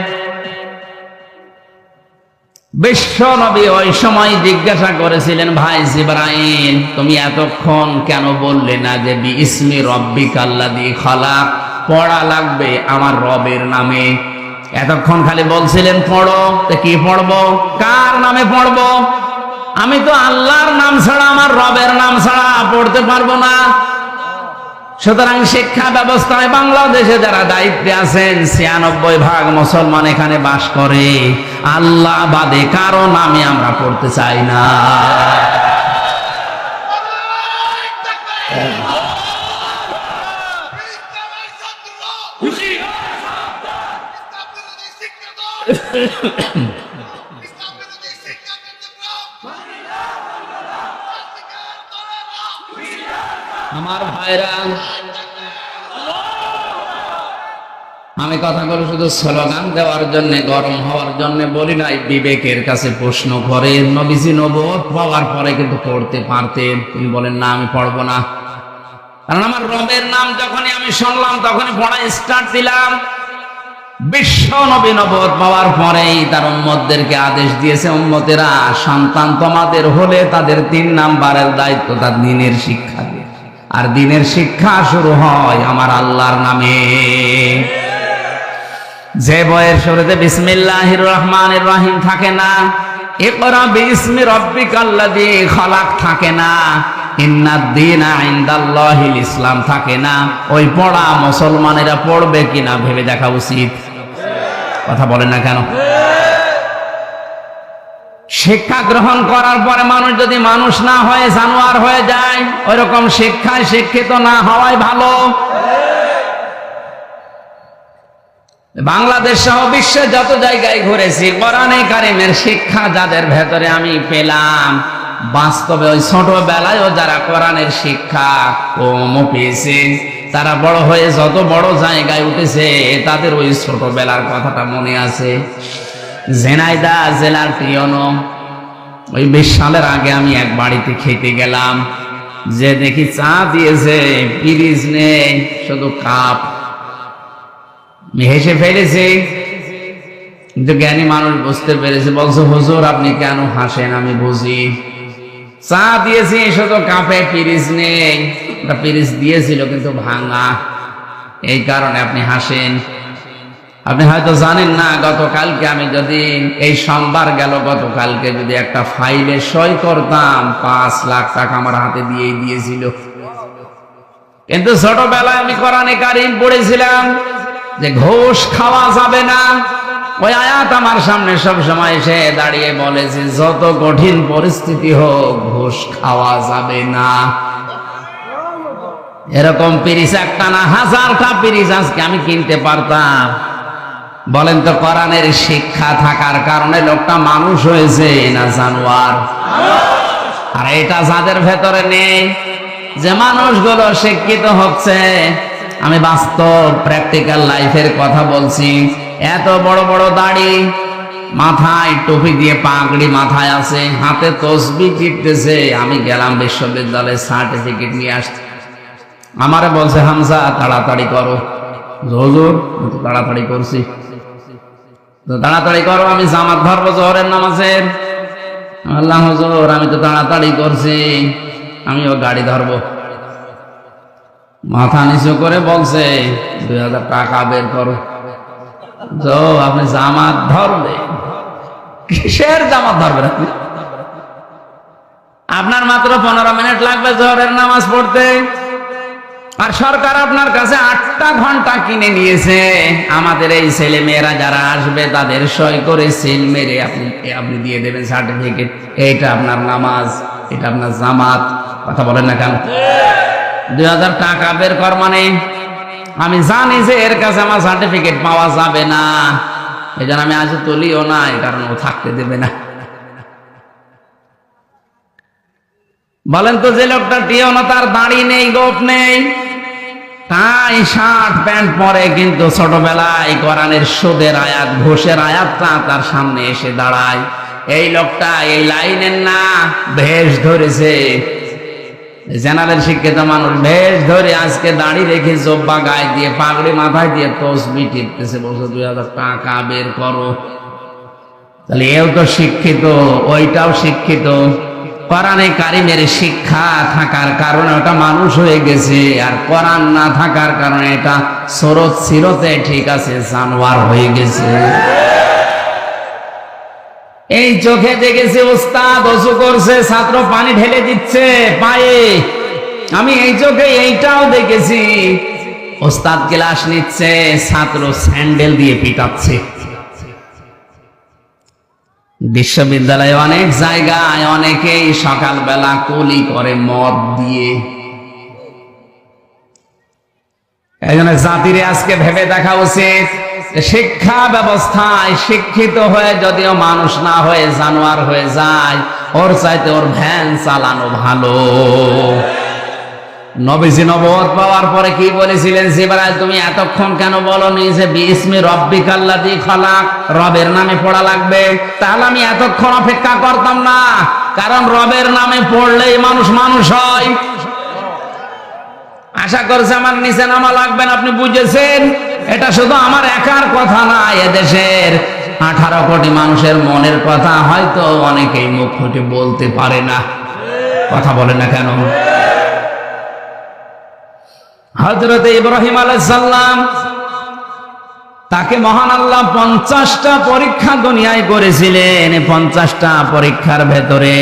বিশ্ব নবী ওই সময় জিজ্ঞাসা করেছিলেন, ভাই জিবরাইল, তুমি এতক্ষণ কেন বললে না যে বিসমি রাব্বিকাল্লাযী খালাক, পড়া লাগবে আমার রবের নামে? এতক্ষণ খালি বলছিলেন পড়ো, তো কি পড়বো, কার নামে পড়বো? আমি তো আল্লাহর নাম ছাড়া, আমার রবের নাম ছাড়া পড়তে পারবো না। সুতরাং শিক্ষা ব্যবস্থায় বাংলাদেশে যারা দায়িত্বে আছেন, 96% মুসলমান এখানে বাস করে, আল্লাহ বাদে কারো নামে আমরা পড়তে চাই না। আমার ভাইরা, আমি কথাগুলো শুধু স্লোগান দেওয়ার জন্য, গরম হওয়ার জন্য বলি নাই, বিবেকের কাছে প্রশ্ন করে। নবীজি নবুয়ত পাওয়ার পরে কিন্তু পড়তে পারতেন, তিনি বলেন না আমি পড়বো না। কারণ আমার রবের নাম যখনই আমি শুনলাম তখনই পড়া স্টার্ট দিলাম। বিশ্ব নবী নবুয়ত পাওয়ার পরেই তার উম্মতদেরকে আদেশ দিয়েছে, উম্মতেরা সন্তান তোমাদের হলে তাদের 3 নাম্বারের দায়িত্ব তার দ্বীনের শিক্ষা দিয়ে। আর দ্বীনের শিক্ষা শুরু হয় আমার আল্লাহর নামে। যে বইয়ের শুরুতে বিসমিল্লাহির রহমানির রহিম থাকে না, ইকরা বিসমি রাব্বিকাল্লাযী খালাক থাকে না, ইন্নাদ-দীনা ইনদাল্লাহিল ইসলাম থাকে না, ওই পড়া মুসলমানেরা পড়বে কিনা ভেবে দেখা উচিত। কথা বলেন না কেন? শিক্ষা গ্রহণ করার পরে মানুষ যদি মানুষ না হয়ে জানোয়ার হয়ে যায়, ওইরকম শিক্ষায় শিক্ষিত না হওয়াই ভালো। বাংলাদেশ সহ বিশ্বে যত জায়গায় ঘুরেছি, কোরআনে কারিমের শিক্ষা যাদের ভেতরে আমি পেলাম, বাস্তবে ওই ছোটবেলায়ও যারা কোরআনের শিক্ষা কম পেয়েছে, তারা বড় হয়ে যত বড় জায়গায় উঠেছে তাদের ওই ছোটবেলার কথাটা মনে আছে। ঝিনাইদহ জেলার টিয়নো, ওই 20 সালের আগে আমি এক বাড়িতে খেতে গেলাম, যে দেখি চা দিয়েছে, পিরিজ নেই, শুধু কাপ। হেসে ফেলেছি, কিন্তু জ্ঞানী মানুষ বুঝতে পেরেছে, বলছে হুজুর আপনি কেন হাসেন? আমি বুঝি, চা দিয়েছি শুধু কাপে, পিরিজ নেই। ওটা পিরিজ দিয়েছিল কিন্তু ভাঙা, এই কারণে আপনি হাসেন। আপনি হয়তো জানেন না, গতকালকে আমি যদি এই সোমবার গেল, গতকালকে যদি একটা ফাইলে সই করতাম 5 লাখ টাকা আমার হাতে দিয়েই দিয়েছিল। কিন্তু ছোটবেলায় আমি কোরআনে কারীম পড়েছিলাম যে ঘুষ খাওয়া যাবে না। ওই আয়াত আমার সামনে সব সময় এসে দাঁড়িয়ে বলেছে, যত কঠিন পরিস্থিতি হোক ঘুষ খাওয়া যাবে না। এরকম পিরিচ একটা না, 1000টা পিরিচ আজকে আমি কিনতে পারতাম। বলেন তো, কোরআনের শিক্ষা থাকার কারণে লোকটা মানুষ হয়েছে না জানোয়ার? আর এটা যাদের ভেতরে নেই, যে মানুষগুলো শিক্ষিত হচ্ছে, আমি বাস্তব প্র্যাকটিক্যাল লাইফের কথা বলছি। এত বড় বড় দাড়ি, মাথায় টুপি দিয়ে পাগড়ি মাথায় আছে, হাতে তসবিহ টিপতেছে। আমি গেলাম বিশ্ববিদ্যালয়ে সার্টিফিকেট নিয়ে আসতে, আমারে বলছে হামজা তাড়াতাড়ি করো। হুজুর তাড়াতাড়ি করছি, তো তাড়াতাড়ি করো, আমি জামাত ধরবো জোহরের নামাজের। আল্লাহ হুজুর আমি তো তাড়াতাড়ি করছি, আমিও গাড়ি ধরবো। মাথা নিচু করে বলছে 2000 টাকা বের করো। তো আপনি জামাত ধরবে? কিসের জামাত ধরবেন আপনি? আপনার মাত্র 15 মিনিট লাগবে জোহরের নামাজ পড়তে, আর সরকার আপনার কাছে 8টা ঘন্টা কিনে নিয়েছে। আমাদের এই ছেলে মেয়েরা যারা আসবে তাদের সই করে সিল মেরে আপনি দিয়ে দেবেন সার্টিফিকেট। এইটা আপনার নামাজ, এটা আপনার জামাত। কথা বলেন না কেন? 2000 টাকা বের কর মানে আমি জানি যে এর কাছে আমার সার্টিফিকেট পাওয়া যাবে না, এই জন্য আমি আজ তুলিও না, কারণ ও থাকতে দেবে না। বলেন তো, যে লোকটা টিও না, তার দাড়ি নেই, গোপ নেই, টাই শার্ট প্যান্ট পরে, কিন্তু ছোটবেলায় কোরআনের সুদের আয়াত, ঘুষের আয়াতটা তার সামনে এসে দাঁড়ায়। এই লোকটা এই লাইনের না ভেষ ধরেছে। জেনারেল শিক্ষিত মানুষ ভেষ ধরে আজকে দাড়ি রেখে জব্বা গায়ে দিয়ে পাগড়ি মাথায় দিয়ে তসবিহ টিপতেছে, বলছে 2000 টাকা বের করো। তাহলে এও তো শিক্ষিত, ওইটাও শিক্ষিত। কোরআনে কারিমের শিক্ষা থাকার কারণে ওটা মানুষ হয়ে গেছে, আর কোরআন না থাকার কারণে এটা সরত সিরতে ঠিক আছে জানোয়ার হয়ে গেছে। এই চোখে দেখেছি উস্তাদ ওযু করছে, ছাত্র পানি ঢেলে দিচ্ছে পায়ে। আমি এই চোখে এইটাও দেখেছি, উস্তাদ ক্লাস নিচ্ছে, ছাত্র স্যান্ডেল দিয়ে পিটাচ্ছে। বিশ্ববিদ্যালয়ে অনেক জায়গায় অনেকেই সকালবেলা কুলি করে মদ দিয়ে। এই জন্য জাতিরে আজকে ভেবে দেখা উচিত, শিক্ষা ব্যবস্থায় শিক্ষিত হয়ে যদিও মানুষ না হয়ে জানোয়ার হয়ে যায়, ওর চাইতে ওর ভ্যান চালানো ভালো। নবীজি নবুয়ত পাওয়ার পরে কি বলেছিলেন? জিবরাইল তুমি এতক্ষণ কেন বলনি যে বিসমি রাব্বিকাল্লাযী খালাক, রবের নামে পড়া লাগবে? তাহলে আমি এতক্ষণ অপেক্ষা করতাম না, কারণ রবের নামে পড়লেই মানুষ মানুষ হয়। আশা করছে আমার নিচে নামা লাগবেন, আপনি বুঝেছেন? এটা শুধু আমার একার কথা না, এদেশের 18 কোটি মানুষের মনের কথা হয়তো অনেকেই মুখ ফুটে বলতে পারে না। কথা বলে না কেন? হযরত ইব্রাহিম আলাইহিস সালাম, তাকে মহান আল্লাহ 50টা পরীক্ষা দুনিয়ায় করেছিলেন। 50টা পরীক্ষার ভেতরে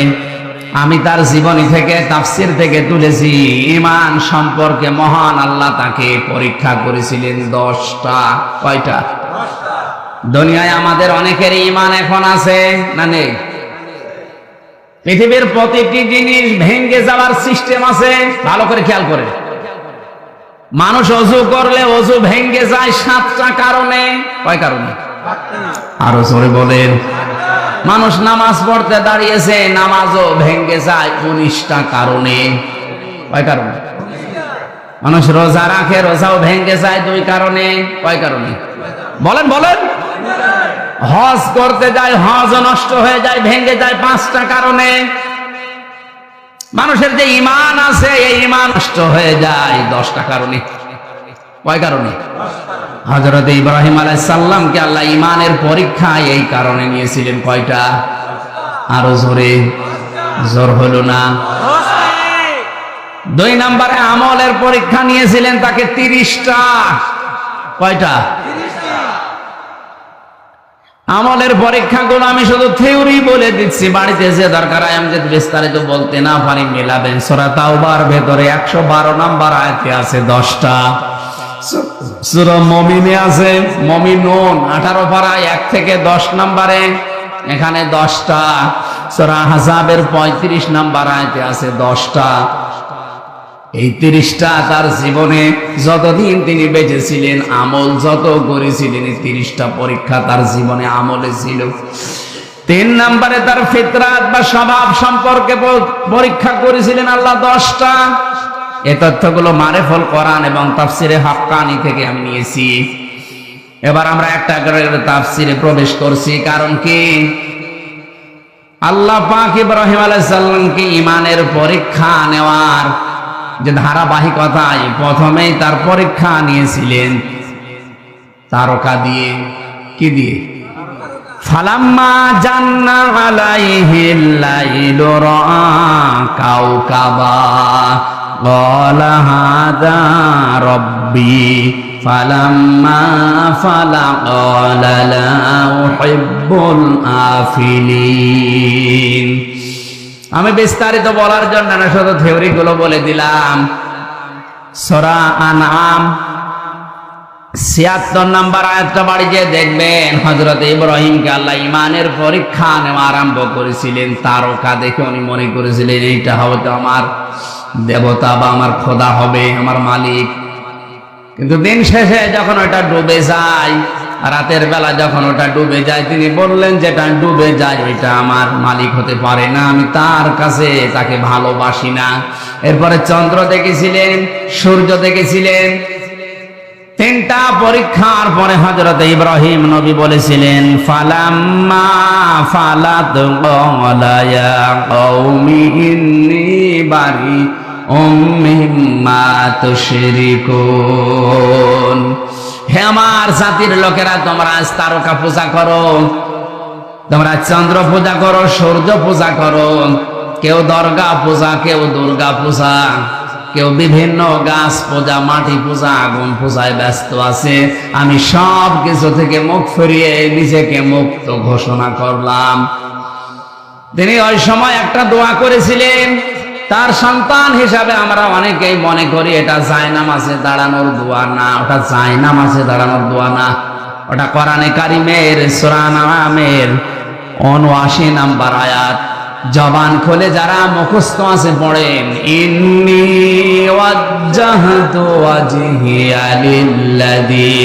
আমি তার জীবনী থেকে, তাফসীর থেকে তুলেছি, ঈমান সম্পর্কে মহান আল্লাহ তাকে পরীক্ষা করেছিলেন 10টা। কয়টা? 10টা। দুনিয়ায় আমাদের অনেকের ঈমান এখন আছে না নেই? পৃথিবীর প্রতিটি জিনিস ভেঙে যাওয়ার সিস্টেম আছে, ভালো করে খেয়াল করে। মানুষ ওযু করলে ওযু ভেঙে যায় 7টা কারণে। কয় কারণে? আরো জোরে বলেন। মানুষ নামাজ পড়তে দাঁড়িয়েছে, নামাজও ভেঙে যায় 19টা কারণে। কয় কারণে? মানুষ রোজা রাখে, রোজাও ভেঙে যায় 2 কারণে। কয় কারণে? বলেন বলেন। হজ করতে যায়, হজও নষ্ট হয়ে যায়, ভেঙে যায় 5টা কারণে। মানুষের যে ঈমান আছে, এই ঈমান নষ্ট হয়ে যায় 10টা কারণে। কয় কারণে? হযরত ইব্রাহিম আলাইহিস সালামকে আল্লাহ ঈমানের পরীক্ষা এই কারণে নিয়েছিলেন। কয়টা? আরো জোরে। জোর হলো না। 2 নম্বরে আমলের পরীক্ষা নিয়েছিলেন তাকে 30টা। কয়টা? আমলের পরীক্ষাগুলো আমি শুধু থিওরি বলে দিচ্ছি, বাড়িতে যে দরকার আমি যদি বিস্তারিত বলতে না পারি মেলাবেন। সূরা তাওবার ভেতরে 112 নম্বর আয়াতে আছে 10টা। সূরা মুমিনে আছে, মুমিনুন 18 পারা 1 থেকে 10 নম্বরে, এখানে 10টা। সূরা আহজাবের 35 নম্বর আয়াতে আছে 10টা। এই 30টা তার জীবনে যতদিন তিনি বেঁচে ছিলেন, আমল যত করেছিলেন, এই 30টা পরীক্ষা তার জীবনে আমলে ছিল। 3 নম্বরে তার ফিতরাত বা স্বভাব সম্পর্কে পরীক্ষা করেছিলেন আল্লাহ 10টা। এই তথ্যগুলো মারেফুল কোরআন এবং তাফসিরে হাক্কানি থেকে আমি নিয়েছি। এবার আমরা একটা করে তাফসিরে প্রবেশ করছি। কারণ কি? আল্লাহ পাক ইব্রাহিম আলাইহিস সালামকে ঈমানের পরীক্ষা নেওয়ার যে ধারাবাহিকতায় প্রথমেই তার পরীক্ষা নিয়েছিলেন তারকা দিয়ে। কি দিয়ে? ফালাম্মা জান্না আলাইহিল লাইলু রাআ কাওকাবা ক্বালা হাযা রাব্বি ফালাম্মা আফালা ক্বালা লা উহিব্বুল আফিলিন। আমি বিস্তারিত বলার জন্য না, শুধু থিওরি গুলো বলে দিলাম। সূরা আনআম 76 নম্বর আয়াতটা বাড়ি যে দেখবেন, হযরত ইব্রাহিমকে আল্লাহ ঈমানের পরীক্ষা নেওয়া আরম্ভ করেছিলেন। তারকা দেখে উনি মনে করেছিলেন এইটা হয়তো আমার দেবতা বা আমার খোদা হবে, আমার মালিক। কিন্তু দিন শেষে যখন ওটা ডুবে যায়, রাতের বেলা যখন ওটা ডুবে যায়, তিনি বললেন যেটা ডুবে যায় ওইটা আমার মালিক হতে পারে না, আমি তার কাছে তাকে ভালোবাসি না। এরপরে চন্দ্র দেখেছিলেন, সূর্য দেখেছিলেন। 3টা পরীক্ষার পরে হযরত ইব্রাহিম নবী বলেছিলেন ফালাম্মা ফালাত ক্বালা ইয়া কওমি ইন্নী বারিউম মিম্মা তুশরিকুন। হে আমার জাতির লোকেরা, তোমরা আজ তারকা পূজা করো, তোমরা চন্দ্র পূজা করো, সূর্য পূজা করো, কেউ দরগা পূজা, কেউ দুর্গা পূজা, কেউ বিভিন্ন গাছ পূজা, মাটি পূজা, আগুন পূজায় ব্যস্ত আছে। আমি সব কিছু থেকে মুখ ফিরিয়ে নিজেকে মুক্ত ঘোষণা করলাম। তিনি ওই সময় একটা দোয়া করেছিলেন। তার সন্তান হিসাবে আমরা অনেকেই মনে করি এটা জায়নামাজে দাঁড়ানোর দোয়া না, ওটা জায়নামাজে দাঁড়ানোর দোয়া না, ওটা কোরআনে কারিমের সূরা আনআমের ৭৯ নম্বর আয়াত। জবান খুলে যারা মুখস্থ আছে পড়েন, ইন্নী ওয়াজ্জাহতু ওয়াজহিয়া লিল্লাযী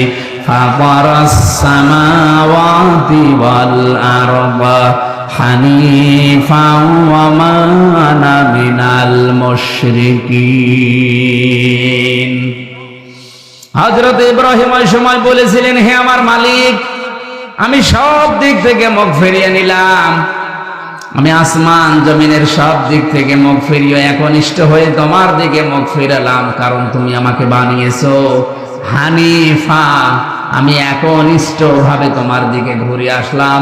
ফাতারাস সামাওয়াতি ওয়াল আরদা হানিফাও ওয়া মা আনা মিনাল মুশরিকিন। হযরত ইব্রাহিম ওই সময় বলেছিলেন, হে আমার মালিক, আমি সব দিক থেকে মুখ ফিরিয়ে নিলাম, আমি আসমান জমিনের সব দিক থেকে মুখ ফিরিয়ে একনিষ্ঠ হয়ে তোমার দিকে মুখ ফিরালাম, কারণ তুমি আমাকে বানিয়েছো হানিফা। আমি একনিষ্ঠ ভাবে তোমার দিকে ঘুরে আসলাম।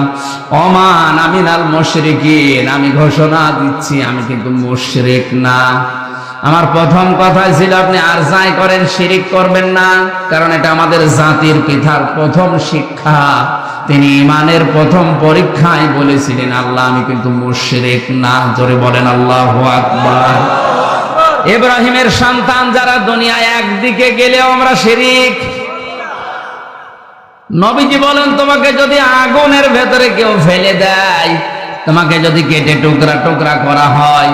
ওমান আমিনাল মুশরিকিন, আমি ঘোষণা দিচ্ছি আমি কিন্তু মুশরিক না। আমার প্রথম কথা ছিল আপনি আর যাই করেন শিরিক করবেন না, কারণ এটা আমাদের জাতির পিতার প্রথম শিক্ষা। তিনি ইমানের প্রথম পরীক্ষায় বলেছিলেন আল্লাহ আমি কিন্তু মুশরিক না। জোরে বলেন আল্লাহু আকবার। ইব্রাহিমের সন্তান যারা দুনিয়ায় একদিকে গেলেও আমরা শিরিক। নবীজি বলেন তোমাকে যদি আগুনের ভেতরে কেউ ফেলে দেয়, তোমাকে যদি কেটে টুকরা টুকরা করা হয়,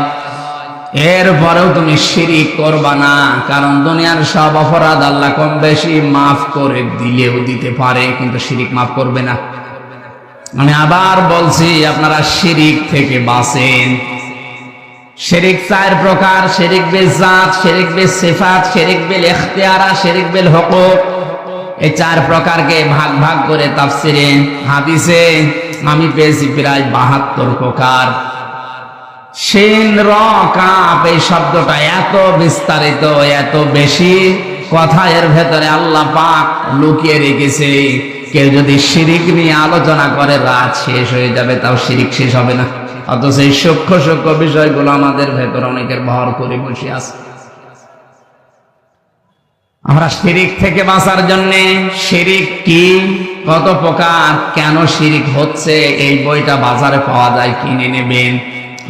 এরপরেও তুমি শিরিক করবা না, কারণ দুনিয়ার সব অপরাধ আল্লাহ কম বেশি মাফ করে দিলেও দিতে পারে, কিন্তু শিরিক মাফ করবে না। আমি আবার বলছি আপনারা শিরিক থেকে বাঁচেন। শিরিক চার প্রকার: শিরিক বিল জাত, শিরিক বিল সিফাত, শিরিক বিল ইখতিয়ারা, শিরিক বিল হুকুক। এই চার প্রকারকে ভাগ ভাগ করে তাফসিরে হাদিসে আমি পেয়েছি প্রায় 72 প্রকার। শিন র কাফ এই শব্দটা এত বিস্তারিত, এত বেশি কথা এর ভেতরে আল্লাহ পাক লুকিয়ে রেখেছে। কেউ যদি শিরিক নিয়ে আলোচনা করে রাত শেষ হয়ে যাবে, তাও শিরিক শেষ হবে না। অথচ এই সূক্ষ্ম সূক্ষ্ম বিষয়গুলো আমাদের ভেতর অনেকের ভর করে বসে আছে। আমরা শিরিক থেকে বাঁচার জন্য, শিরিক কি, কত প্রকার, কেন শিরিক হচ্ছে, এই বইটা বাজারে পাওয়া যায়, কিনে নেবেন।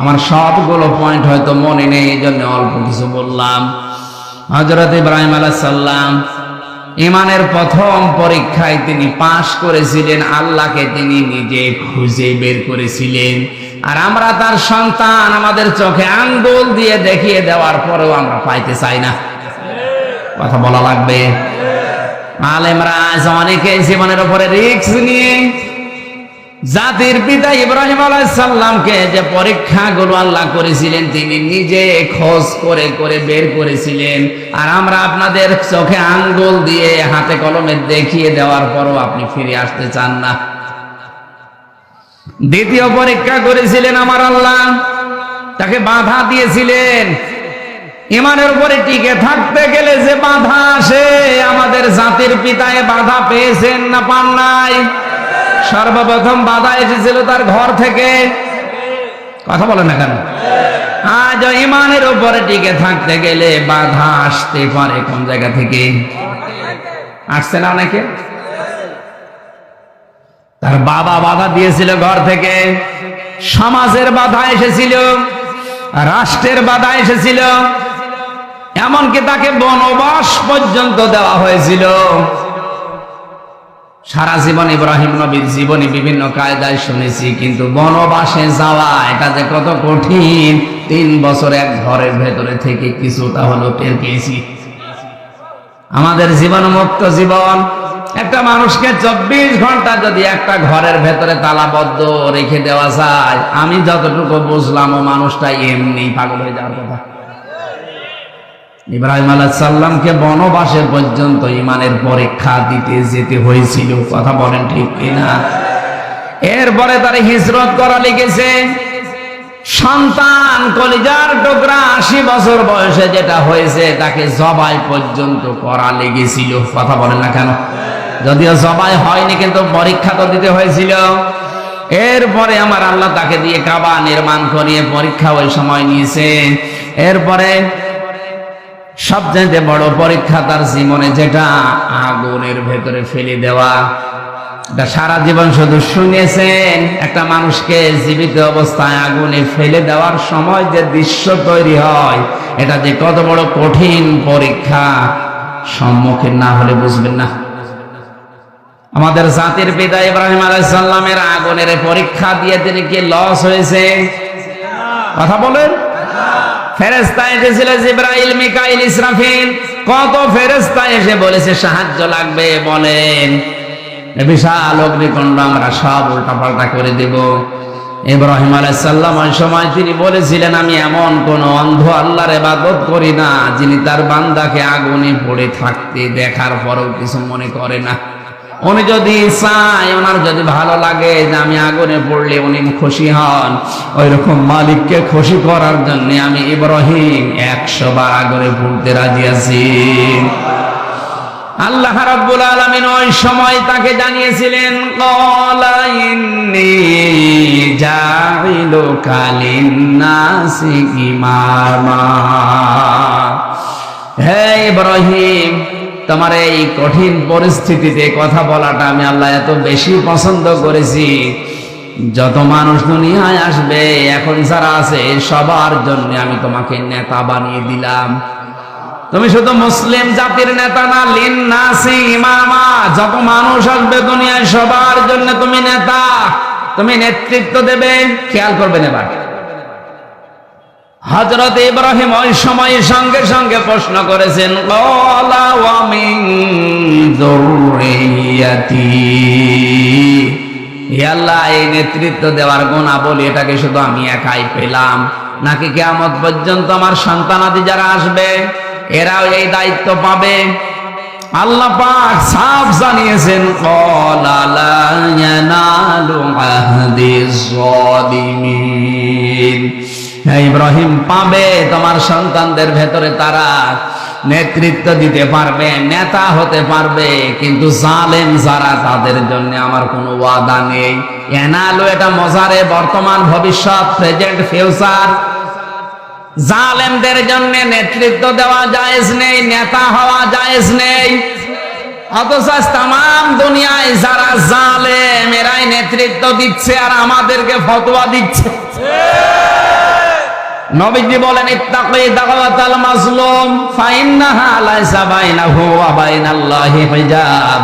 আমার সবগুলো পয়েন্ট হয়তো মনে নেই, এই জন্য অল্প কিছু বললাম। হযরত ইব্রাহিম আলাইহিস সালাম ইমানের প্রথম পরীক্ষায় তিনি পাশ করেছিলেন, আল্লাহকে তিনি নিজে খুঁজে বের করেছিলেন। আর আমরা তার সন্তান, আমাদের চোখে আঙ্গুল দিয়ে দেখিয়ে দেওয়ার পরেও আমরা পাইতে চাই না। কথা বলা লাগবে। আলেমরা আজ অনেকে জীবনের উপরে রিস্ক নিয়ে জাতির পিতা ইব্রাহিম আলাইহিস সালামকে যে পরীক্ষাগুলো আল্লাহ করেছিলেন তিনি নিজে খোঁজ করে করে বের করেছিলেন, আর আমরা আপনাদের চোখে আঙ্গুল দিয়ে হাতে কলমে দেখিয়ে দেওয়ার পরও আপনি ফিরে আসতে চান না। দ্বিতীয় পরীক্ষা করেছিলেন আমার আল্লাহ, তাকে বাধা দিয়েছিলেন। ইমানের উপরে টিকে থাকতে গেলে যে বাধা আসে, আমাদের জাতির পিতায় বাধা পেয়েছেন না পান নাই? সর্বপ্রথম বাধা এসেছিল তার ঘর থেকে। কথা বলে না কেন? আজ ইমানের উপরে টিকে থাকতে গেলে বাধা আসতে পারে কোন জায়গা থেকে? আসছে না অনেকে? তার বাবা বাধা দিয়েছিল ঘর থেকে, সমাজের বাধা এসেছিল, রাষ্ট্রের বাধা এসেছিল, এমনকি তাকে বনবাস পর্যন্ত দেওয়া হয়েছিল। সারা জীবন ইব্রাহিম নবীর জীবনে বিভিন্ন কায়দায় শুনেছি, কিন্তু বনবাসে যাওয়া এটা যে কত কঠিন, 3 বছর এক ঘরের ভেতরে থেকে কিছুটা হলো টের পেয়েছি। আমাদের জীবন মুক্ত জীবন, একটা মানুষকে 24 ঘন্টা যদি একটা ঘরের ভেতরে তালাবদ্ধ রেখে দেওয়া যায়, আমি যতটুকু বুঝলাম ও মানুষটা এমনি পাগল হয়ে যাওয়ার কথা। ইব্রাহিম আলাইহিস সালামকে বনবাসে পর্যন্ত ইমানের পরীক্ষা দিতে যেতে হয়েছিল। কথা বলেন ঠিক কিনা? এরপরে তার হিজরত করা লেগেছে। সন্তান কলিজার টুকরা 80 বছর বয়সে যেটা হয়েছে তাকে জবাই পর্যন্ত করা লেগেছিল। কথা বলেন না কেন? যদিও জবাই হয়নি, কিন্তু পরীক্ষা তো দিতে হয়েছিল। এরপরে আমার আল্লাহ তাকে দিয়ে কাবা নির্মাণ করিয়ে পরীক্ষা ওই সময় নিয়েছে। এরপরে সবচেয়ে বড় পরীক্ষা তার জীবনে, যেটা আগুনের ভেতরে ফেলে দেওয়া। এটা সারা জীবন শুধু শুনেছেন, একটা মানুষকে জীবিত অবস্থায় আগুনে ফেলে দেওয়ার সময় যে দৃশ্য তৈরি হয়, এটা যে কত বড় কঠিন পরীক্ষা, সম্মুখীন না হলে বুঝবেন না। আমাদের জাতির পিতা ইব্রাহিম আলাইহিস সালামের আগুনের পরীক্ষা দিয়ে তিনি কি লস হয়েছে? কথা বলেন। ফেরেশতা এসেছিল, জিবরাইল, মিকাইল, ইসরাফিল, কত ফেরেশতা এসে বলেছে সাহায্য লাগবে, বলেন। বিশাল অগ্নিকুণ্ড আমরা সব উল্টাপাল্টা করে দেব। ইব্রাহিম আলাইহিস সালাম ওই সময় তিনি বলেছিলেন, আমি এমন কোন অন্ধ আল্লাহর ইবাদত করি না যিনি তার বান্দাকে আগুনে পড়ে থাকতে দেখার পরেও কিছু মনে করে না। উনি যদি চায়, ওনার যদি ভালো লাগে যে আমি আগুনে পড়লে উনি খুশি হন, ওই রকম মালিককে খুশি করার জন্য আমি ইব্রাহিম 100 বার আগুনে পড়তে রাজি আছি। আল্লাহ রাব্বুল আলামিন ওই সময় তাকে জানিয়েছিলেন, ক্বালা ইন্নী জাইলুকা লিন্নাসি ইমামা। হে ইব্রাহিম, তোমার এই কঠিন পরিস্থিতিতে কথা বলাটা আমি আল্লাহ এত বেশি পছন্দ করেছি, যত মানুষ দুনিয়ায় আসবে এখন যারা আছে সবার জন্য আমি তোমাকে নেতা বানিয়ে দিলাম। তুমি শুধু মুসলিম জাতির নেতা না, লিন্নাসি ইমামা, যত মানুষ আসবে দুনিয়ায় সবার জন্য তুমি নেতা, তুমি নেতৃত্ব দেবে। খেয়াল করবেন এবার, হযরত ইব্রাহিম ওই সময় সঙ্গে সঙ্গে প্রশ্ন করেছেন, ক্বালা ওয়া মিন যুররিয়াতি। হে আল্লাহ, এই নেতৃত্ব দেওয়ার গুণাবলী এটাকে শুধু আমি একাই পেলাম, নাকি কিয়ামত পর্যন্ত আমার সন্তানাদি যারা আসবে এরাও এই দায়িত্ব পাবে? আল্লাহ পাক সাফ জানিয়েছেন, ক্বালা লা ইয়ানালু আহদিজ যালিমিন। ইব্রাহিম, পাবে, তোমার সন্তানদের ভেতরে তারা নেতৃত্ব দিতে পারবে, নেতা হতে পারবে, কিন্তু জালেম যারা তাদের জন্য আমার কোনো ওয়াদা নেই। এনালু এটা মজারে বর্তমান ভবিষ্যৎ, প্রেজেন্ট ফিউচার। জালেমদের জন্য নেতৃত্ব দেওয়া জায়েজ নেই, নেতা হওয়া জায়েজ নেই। অথচ তামাম দুনিয়ায় যারা জালেম এরাই নেতৃত্ব দিচ্ছে আর আমাদেরকে ফতোয়া দিচ্ছে। নবীজি বলেন, ইত্তাকি দাওয়াতাল মাজলুম ফাইন্নাহা লাইসা বাইনাহু ওয়া বাইনাল্লাহি হিজাব।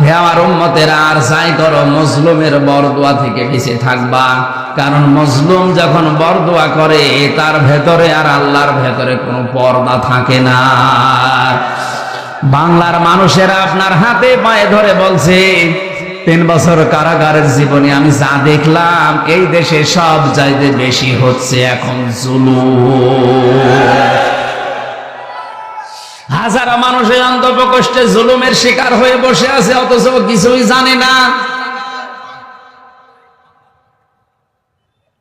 হে আমার উম্মতেরা, আর যাই করো মজলুমের বরদোয়া থেকে বেঁচে থাকবা, কারণ মজলুম যখন বরদোয়া করে তার ভেতরে আর আল্লাহর ভেতরে কোনো পর্দা থাকে না। বাংলার মানুষেরা আপনার হাতে পায়ে ধরে বলছে, 3 বছর কারাগারের জীবনে আমি যা দেখলাম, এই দেশে সব চাইতে বেশি হচ্ছে এখন জুলুম। হাজারো মানুষের অন্তঃপ্রকোষ্ঠে জুলুমের শিকার হয়ে বসে আছে, অথচ কিছুই জানে না।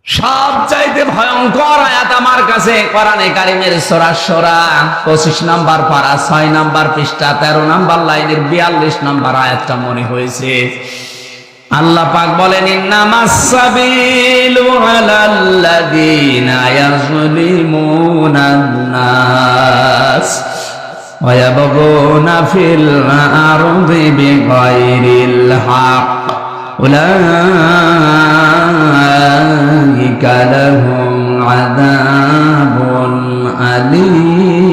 সব চাইতে ভয়ঙ্কর আয়াত আমার কাছে কোরআনে কারিমের সূরা শুরা 25 নম্বর পারা 6 নম্বর পৃষ্ঠা 13 নম্বর লাইনের 42 নম্বর আয়াতটা মনে হয়েছে। আল্লাহ পাক বলেন, ইন্নামাস সাবিলু আলাল্লাযীনা ইয়াযলিমুনান নাস ওয়া ইয়াবগুনা ফিল আরদি বিগাইরিল হক উলাইকা লাহুম আযাবুন আলীম।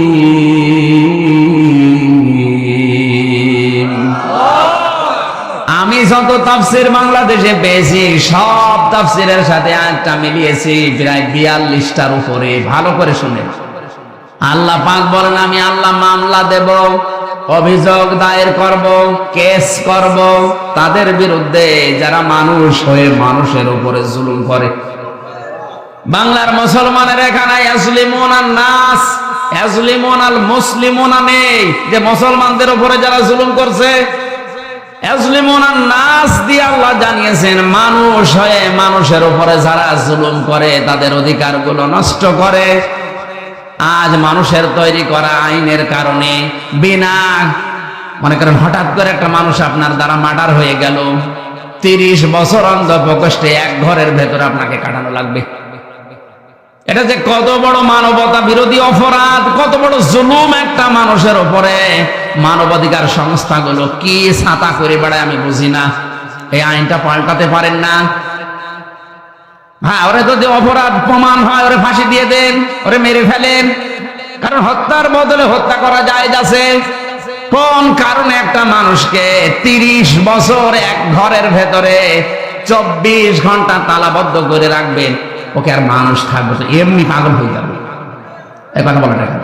আমি যত তাফসীর বাংলাদেশে পেয়েছি সব তাফসীরের সাথে আয়াতটা মিলিয়েছি, প্রায় 42টার উপরে। ভালো করে শুনেন, আল্লাহ পাক বলেন, আমি আল্লাহ মামলা দেব, অভিযোগ দায়ের করব, কেস করব তাদের বিরুদ্ধে যারা মানুষ হয়ে মানুষের উপরে জুলুম করে। বাংলার মুসলমানের এখানে ইয়াজলিমুনান নাস ইয়াজলিমুনাল মুসলিমুনা নেই, যে মুসলমানদের উপরে যারা জুলুম করছে। ইয়াজলিমুনান নাস দিয়ে আল্লাহ জানিয়েছেন, মানুষ হয়ে মানুষের উপরে যারা জুলুম করে, তাদের অধিকারগুলো নষ্ট করে। আজ মানুষের তৈরি করা আইনের কারণে বিনা, মনে করেন হঠাৎ করে একটা মানুষ আপনার দ্বারা মার্ডার হয়ে গেল, 30 বছর অন্ধপ্রকোষ্ঠে এক ঘরের ভেতরে আপনাকে কাটানো লাগবে। এটা যে কত বড় মানবতা বিরোধী অপরাধ, কত বড় জুলুম একটা মানুষের উপরে। মানবাধিকার সংস্থাগুলো কি ছাতা করে বেড়ায় আমি বুঝি না। এই আইনটা পাল্টাতে পারেন না? হ্যাঁ, ওরে যদি অপরাধ প্রমাণ হয় ওরে ফাঁসি দিয়ে দেন, ওরে মেরে ফেলেন, কারণ হত্যার বদলে হত্যা করা জায়েজ আছে। কোন কারণে একটা মানুষকে 30 বছর এক ঘরের ভেতরে 24 ঘন্টা তালাবদ্ধ করে রাখবেন? ওকে আর মানুষ থাকবে তো, এমনি পাগল হয়ে যাবে। এই কথা বলা দেখেন।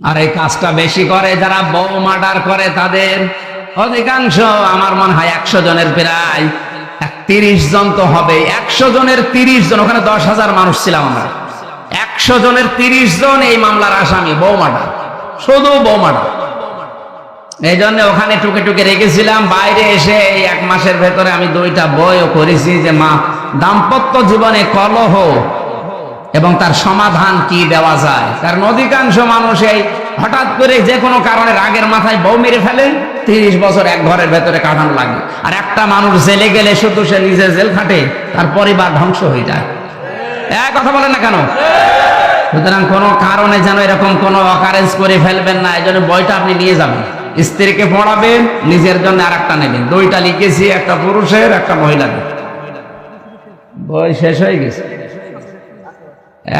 আর এই কাজটা বেশি করে যারা বউ মার্ডার করে, তাদের অধিকাংশ আমার মনে হয় 100 জনের প্রায় 30 জন তো হবে। 100 জনের 30 জন, ওখানে 10,000 মানুষ ছিলাম আমরা। 100 জনের 30 জন এই মামলার আসামি বউ মার্ডার। শুধু বোমাটা। এই জন্য ওখানে টুকে টুকে রেখেছিলাম। বাইরে এসে এই 1 মাসের ভেতরে আমি 2টা বইও করেছি যে দাম্পত্য জীবনে কলহ এবং তার সমাধান কি দেওয়া যায়। কারণ অধিকাংশ মানুষ এই হঠাৎ করে যে কোনো কারণে রাগের মাথায় বউ মেরে ফেলে, 30 বছর এক ঘরের ভেতরে কাটানো লাগে। আর একটা মানুষ জেলে গেলে শুধু সে নিজে জেল খাটে, তার পরিবার ধ্বংস হয়ে যায়। কথা বলেন না কেন? সুতরাং কোনো কারণে যেন এরকম কোনো অকারেন্স করে ফেলবেন না। এই জন্য বইটা আপনি নিয়ে যাবেন, স্ত্রীকে পড়াবেন, নিজের জন্য আর একটা নেবেন। 2টা লিখেছি, একটা পুরুষের একটা মহিলাদের। বই শেষ হয়ে গেছে,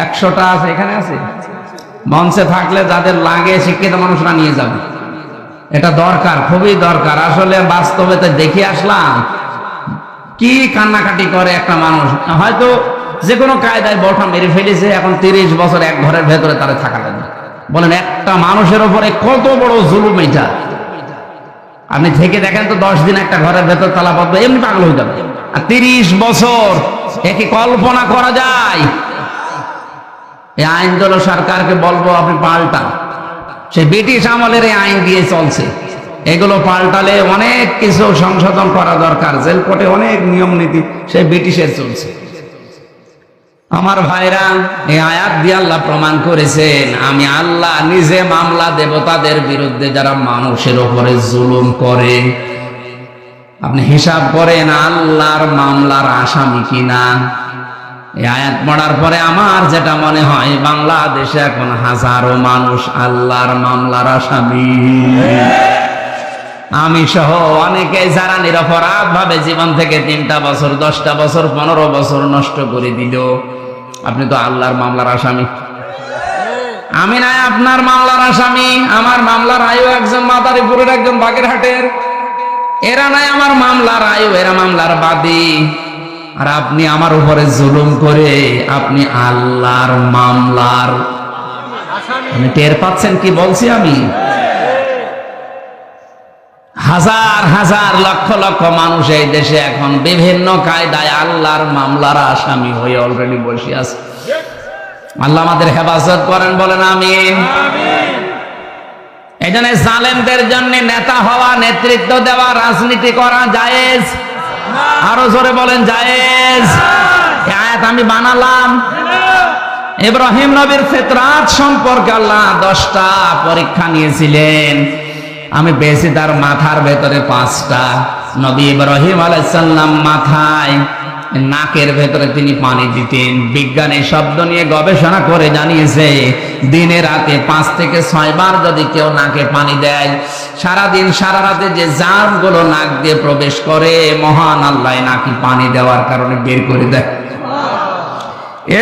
100টা আছে, এখানে আছে। মঞ্চে থাকলে যাদের লাগে শিক্ষিত মানুষরা নিয়ে যাবে। এটা দরকার, খুবই দরকার। আসলে বাস্তবে তো দেখে আসলাম কি কান্নাকাটি করে একটা মানুষ। হয়তো যে কোনো কায়দায় বউটা মেরে ফেলেছে, এখন 30 বছর এক ঘরের ভেতরে তারা থাকা লাগবে। বলেন একটা মানুষের উপরে কত বড় জুলুম এটা। আপনি থেকে দেখেন তো 10 দিন একটা ঘরের ভেতর তালাবদ্ধ, এমনি পাগল হয়ে যাবে। আর 30 বছর, একে কল্পনা করা যায়? এই আইনগুলো সরকারকে বলবো আপনি পাল্টান। সে ব্রিটিশ আমলের এই আইন দিয়ে চলছে, এগুলো পাল্টালে অনেক কিছু সংশোধন করা দরকার। জেল কোর্টে অনেক নিয়ম নীতি সেই ব্রিটিশের চলছে। আমার ভাইরা, এই আয়াত দিয়ে আল্লাহ প্রমাণ করেছেন আমি আল্লাহ নিজে মামলা দেব তাদের বিরুদ্ধে যারা মানুষের উপরে জুলুম করে। আপনি হিসাব করেন আল্লাহর মামলার আসামি কিনা। এই আয়াত পড়ার পরে আমার যেটা মনে হয়, বাংলাদেশে এখন হাজারো মানুষ আল্লাহর মামলার আসামি। আমি সহ অনেকে যারা নিরপরাধ ভাবে জীবন থেকে 3টা বছর, 10টা বছর, 15 বছর নষ্ট করে দিল। আপনি তো আল্লাহর মামলার আসামি। আমি নাই আপনার মামলার আসামি। আমার মামলার আয়ু একজন মাদারীপুরের, একজন বাগেরহাটের। এরা নাই আমার মামলার আয়ু, এরা মামলার বাদী। আর আপনি আমার উপরে জুলুম করে আপনি আল্লাহর মামলার। আপনি টের পাচ্ছেন কি বলছি আমি? হাজার হাজার লক্ষ লক্ষ মানুষ এই দেশে এখন বিভিন্ন কায়দায় আল্লাহর মামলার আসামি হয়ে অলরেডি বসে আছে। আল্লাহ আমাদের হেফাজত করেন, বলেন আমিন। এই জন্য জালেমদের জন্য নেতা হওয়া, নেতৃত্ব দেওয়া, রাজনীতি করা জায়েজ। আরো জোরে বলেন জায়েজ। এই আয়াত আমি বানালাম। ইব্রাহিম নবীর ফিতরাত সম্পর্কে আল্লাহ 10টা পরীক্ষা নিয়েছিলেন। আমি পেয়েছি তার মাথার ভেতরে 5টা। নবী ইব্রাহিম আলাইহিস সালাম মাথায়, নাকের ভেতরে তিনি পানি দিতেন। বিজ্ঞান এই শব্দ নিয়ে গবেষণা করে জানিয়েছে দিনে রাতে 5 থেকে 6 বার যদি কেউ নাকে পানি দেয়, সারাদিন সারা রাতে যে জার্মগুলো নাক দিয়ে প্রবেশ করে, মহান আল্লাহ নাকি পানি দেওয়ার কারণে বের করে দেয়।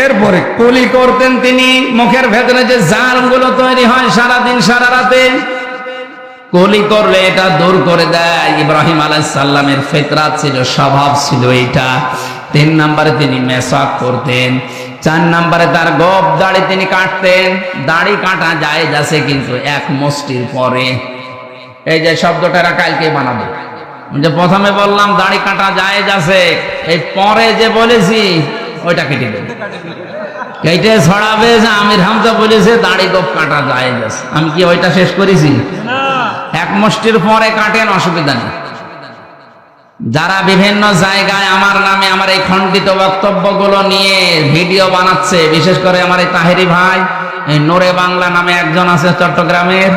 এরপরে কুলি করতেন তিনি, মুখের ভেতরে যে জার্মগুলো তৈরি হয় সারাদিন সারা রাতে, কুলি করলে এটা দূর করে দেয়। ইব্রাহিম আলাইহিস সালামের ফিতরাত ছিল, স্বভাব ছিল এটা। 3 নম্বরে তিনি মেসাক করতেন। 4 নম্বরে তার গোপ দাড়ি তিনি কাটতেন। দাড়ি কাটা জায়েজ আছে, কিন্তু 1 মুষ্টির পরে। এই যে শব্দটা কালকে বানাবো, যে প্রথমে বললাম দাড়ি কাটা জায়েজ আছে, এই পরে যে বলেছি ওইটা কেটে দেবে, কেটে ছড়াবে যে আমির হামজা বলেছে দাড়ি গোপ কাটা জায়েজ আছে। আমি কি ওইটা শেষ করেছি? 1 মুষ্টির পরে কাটেন, অসুবিধা নেই। যারা বিভিন্ন জায়গায় আমার নামে আমার এই খণ্ডিত বক্তব্যগুলো নিয়ে ভিডিও বানাচ্ছে, বিশেষ করে আমার এই তাহেরি ভাই, এই নোরে বাংলা নামে একজন আছে চট্টগ্রামের,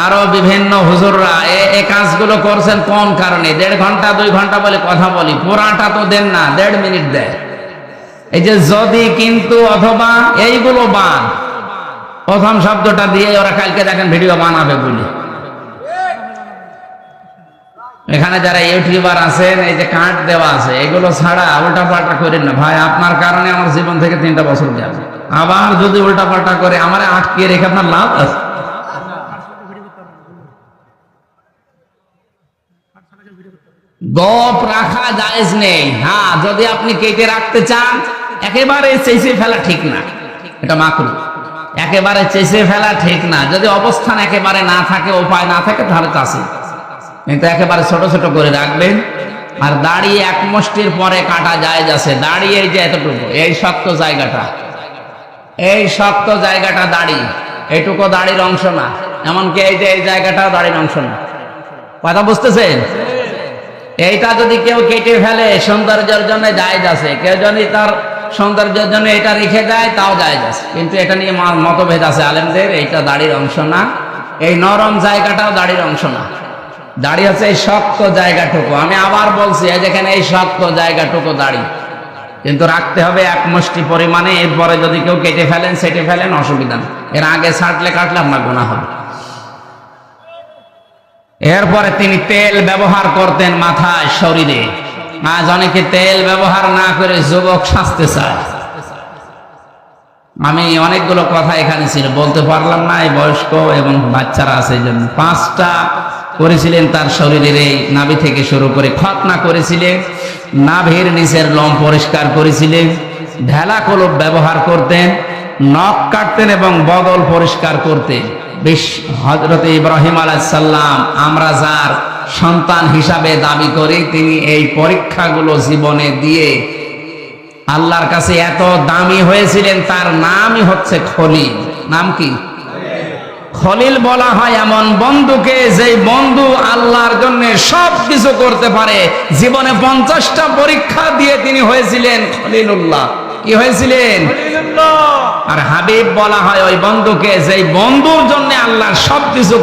আরো বিভিন্ন হুজুররা এই কাজগুলো করছেন কোন কারণে? 1.5 ঘন্টা 2 ঘন্টা বলে কথা বলি, পুরাটা তো দেন না, 1.5 মিনিট দেয়। এই যে যদি, কিন্তু, অথবা এইগুলো বাদ, প্রথম শব্দটা দিয়ে ওরা কালকে দেখেন ভিডিও বানাবে বলে। এখানে যারা ইউটিউবার আছেন, এই যে কার্ড দেওয়া আছে, এগুলো ছাড়া উল্টা পাল্টা করেন না ভাই। আপনার কারণে আমার জীবন থেকে 3টা বছর যাবে। আবার যদি উল্টা পাল্টা করে আমারে আটকে রেখে আপনার লাভ আছে? গোপ রাখা জায়েজ নেই। হ্যাঁ, যদি আপনি কেটে রাখতে চান, একেবারে চেঁচে ফেলা ঠিক না, এটা মাকরুহ। একেবারে চেঁচে ফেলা ঠিক না। যদি অবস্থান একেবারে না থাকে, উপায় না থাকে, তাহলে চাষি, কিন্তু একেবারে ছোট ছোট করে রাখবেন। আর দাড়ি 1 মুষ্টির পরে কাটা জায়েজ আছে। দাড়ি এই যে এতটুকু, এই শক্ত জায়গাটা, এই শক্ত জায়গাটা দাড়ি, এটুকু দাড়ির অংশ না। এমনকি এই যে এই জায়গাটাও দাড়ির অংশ না। কথা বুঝতেছেন? এইটা যদি কেউ কেটে ফেলে সৌন্দর্যের জন্য জায়েজ আছে, কেউ যদি তার সৌন্দর্যের জন্য এটা রেখে দেয় তাও জায়েজ আছে, কিন্তু এটা নিয়ে মতভেদ আছে আলেমদের। এইটা দাড়ির অংশ না, এই নরম জায়গাটাও দাড়ির অংশ না। দাড়ি হচ্ছে এই শক্ত জায়গাটুকু। আমি আবার বলছি, এই দেখেন এই শক্ত জায়গাটুকু দাড়ি, কিন্তু রাখতে হবে এক মুষ্টি পরিমাণে। এরপরে যদি কেউ কেটে ফেলেন সেটে ফেলেন, অসুবিধা নেই। এর আগে ছাটলে কাটলে আপনার গুনাহ হবে। এরপরে তিনি তেল ব্যবহার করতেন মাথায়, শরীরে। আজ অনেকে তেল ব্যবহার না করে যুবক সাজতে চায়। আমি অনেকগুলো কথা এখানে ছিল, বলতে পারলাম না, এই বয়স্ক এবং বাচ্চারা আছে এই জন্য। 5টা করেছিলেন তার শরীরের, এই নাভি থেকে শুরু করে খতনা করেছিলেন, নাভির নিচের লোম পরিষ্কার করেছিলেন, ঢেলা কলপ ব্যবহার করতেন, নখ কাটতেন এবং বগল পরিষ্কার করতেন। হযরত ইব্রাহিম আলাইহিস সালাম আমরা যার সন্তান হিসাবে দাবি করি, তিনি এই পরীক্ষাগুলো জীবনে দিয়ে আল্লাহর কাছে এত দামি হয়েছিলেন। তার নামই হচ্ছে খলিল। নাম কি? খলিল বলা হয় এমন বন্ধুকে, যে বন্ধু আল্লাহর জন্য সব কিছু করতে পারে। জীবনে 50টা পরীক্ষা দিয়ে তিনি হয়েছিলেন খলিলুল্লাহ। কি হয়েছিলেন? আর হাবিব বলা হয় ওই বন্ধুকে, যে বন্ধুর জন্য আল্লাহর সবকিছু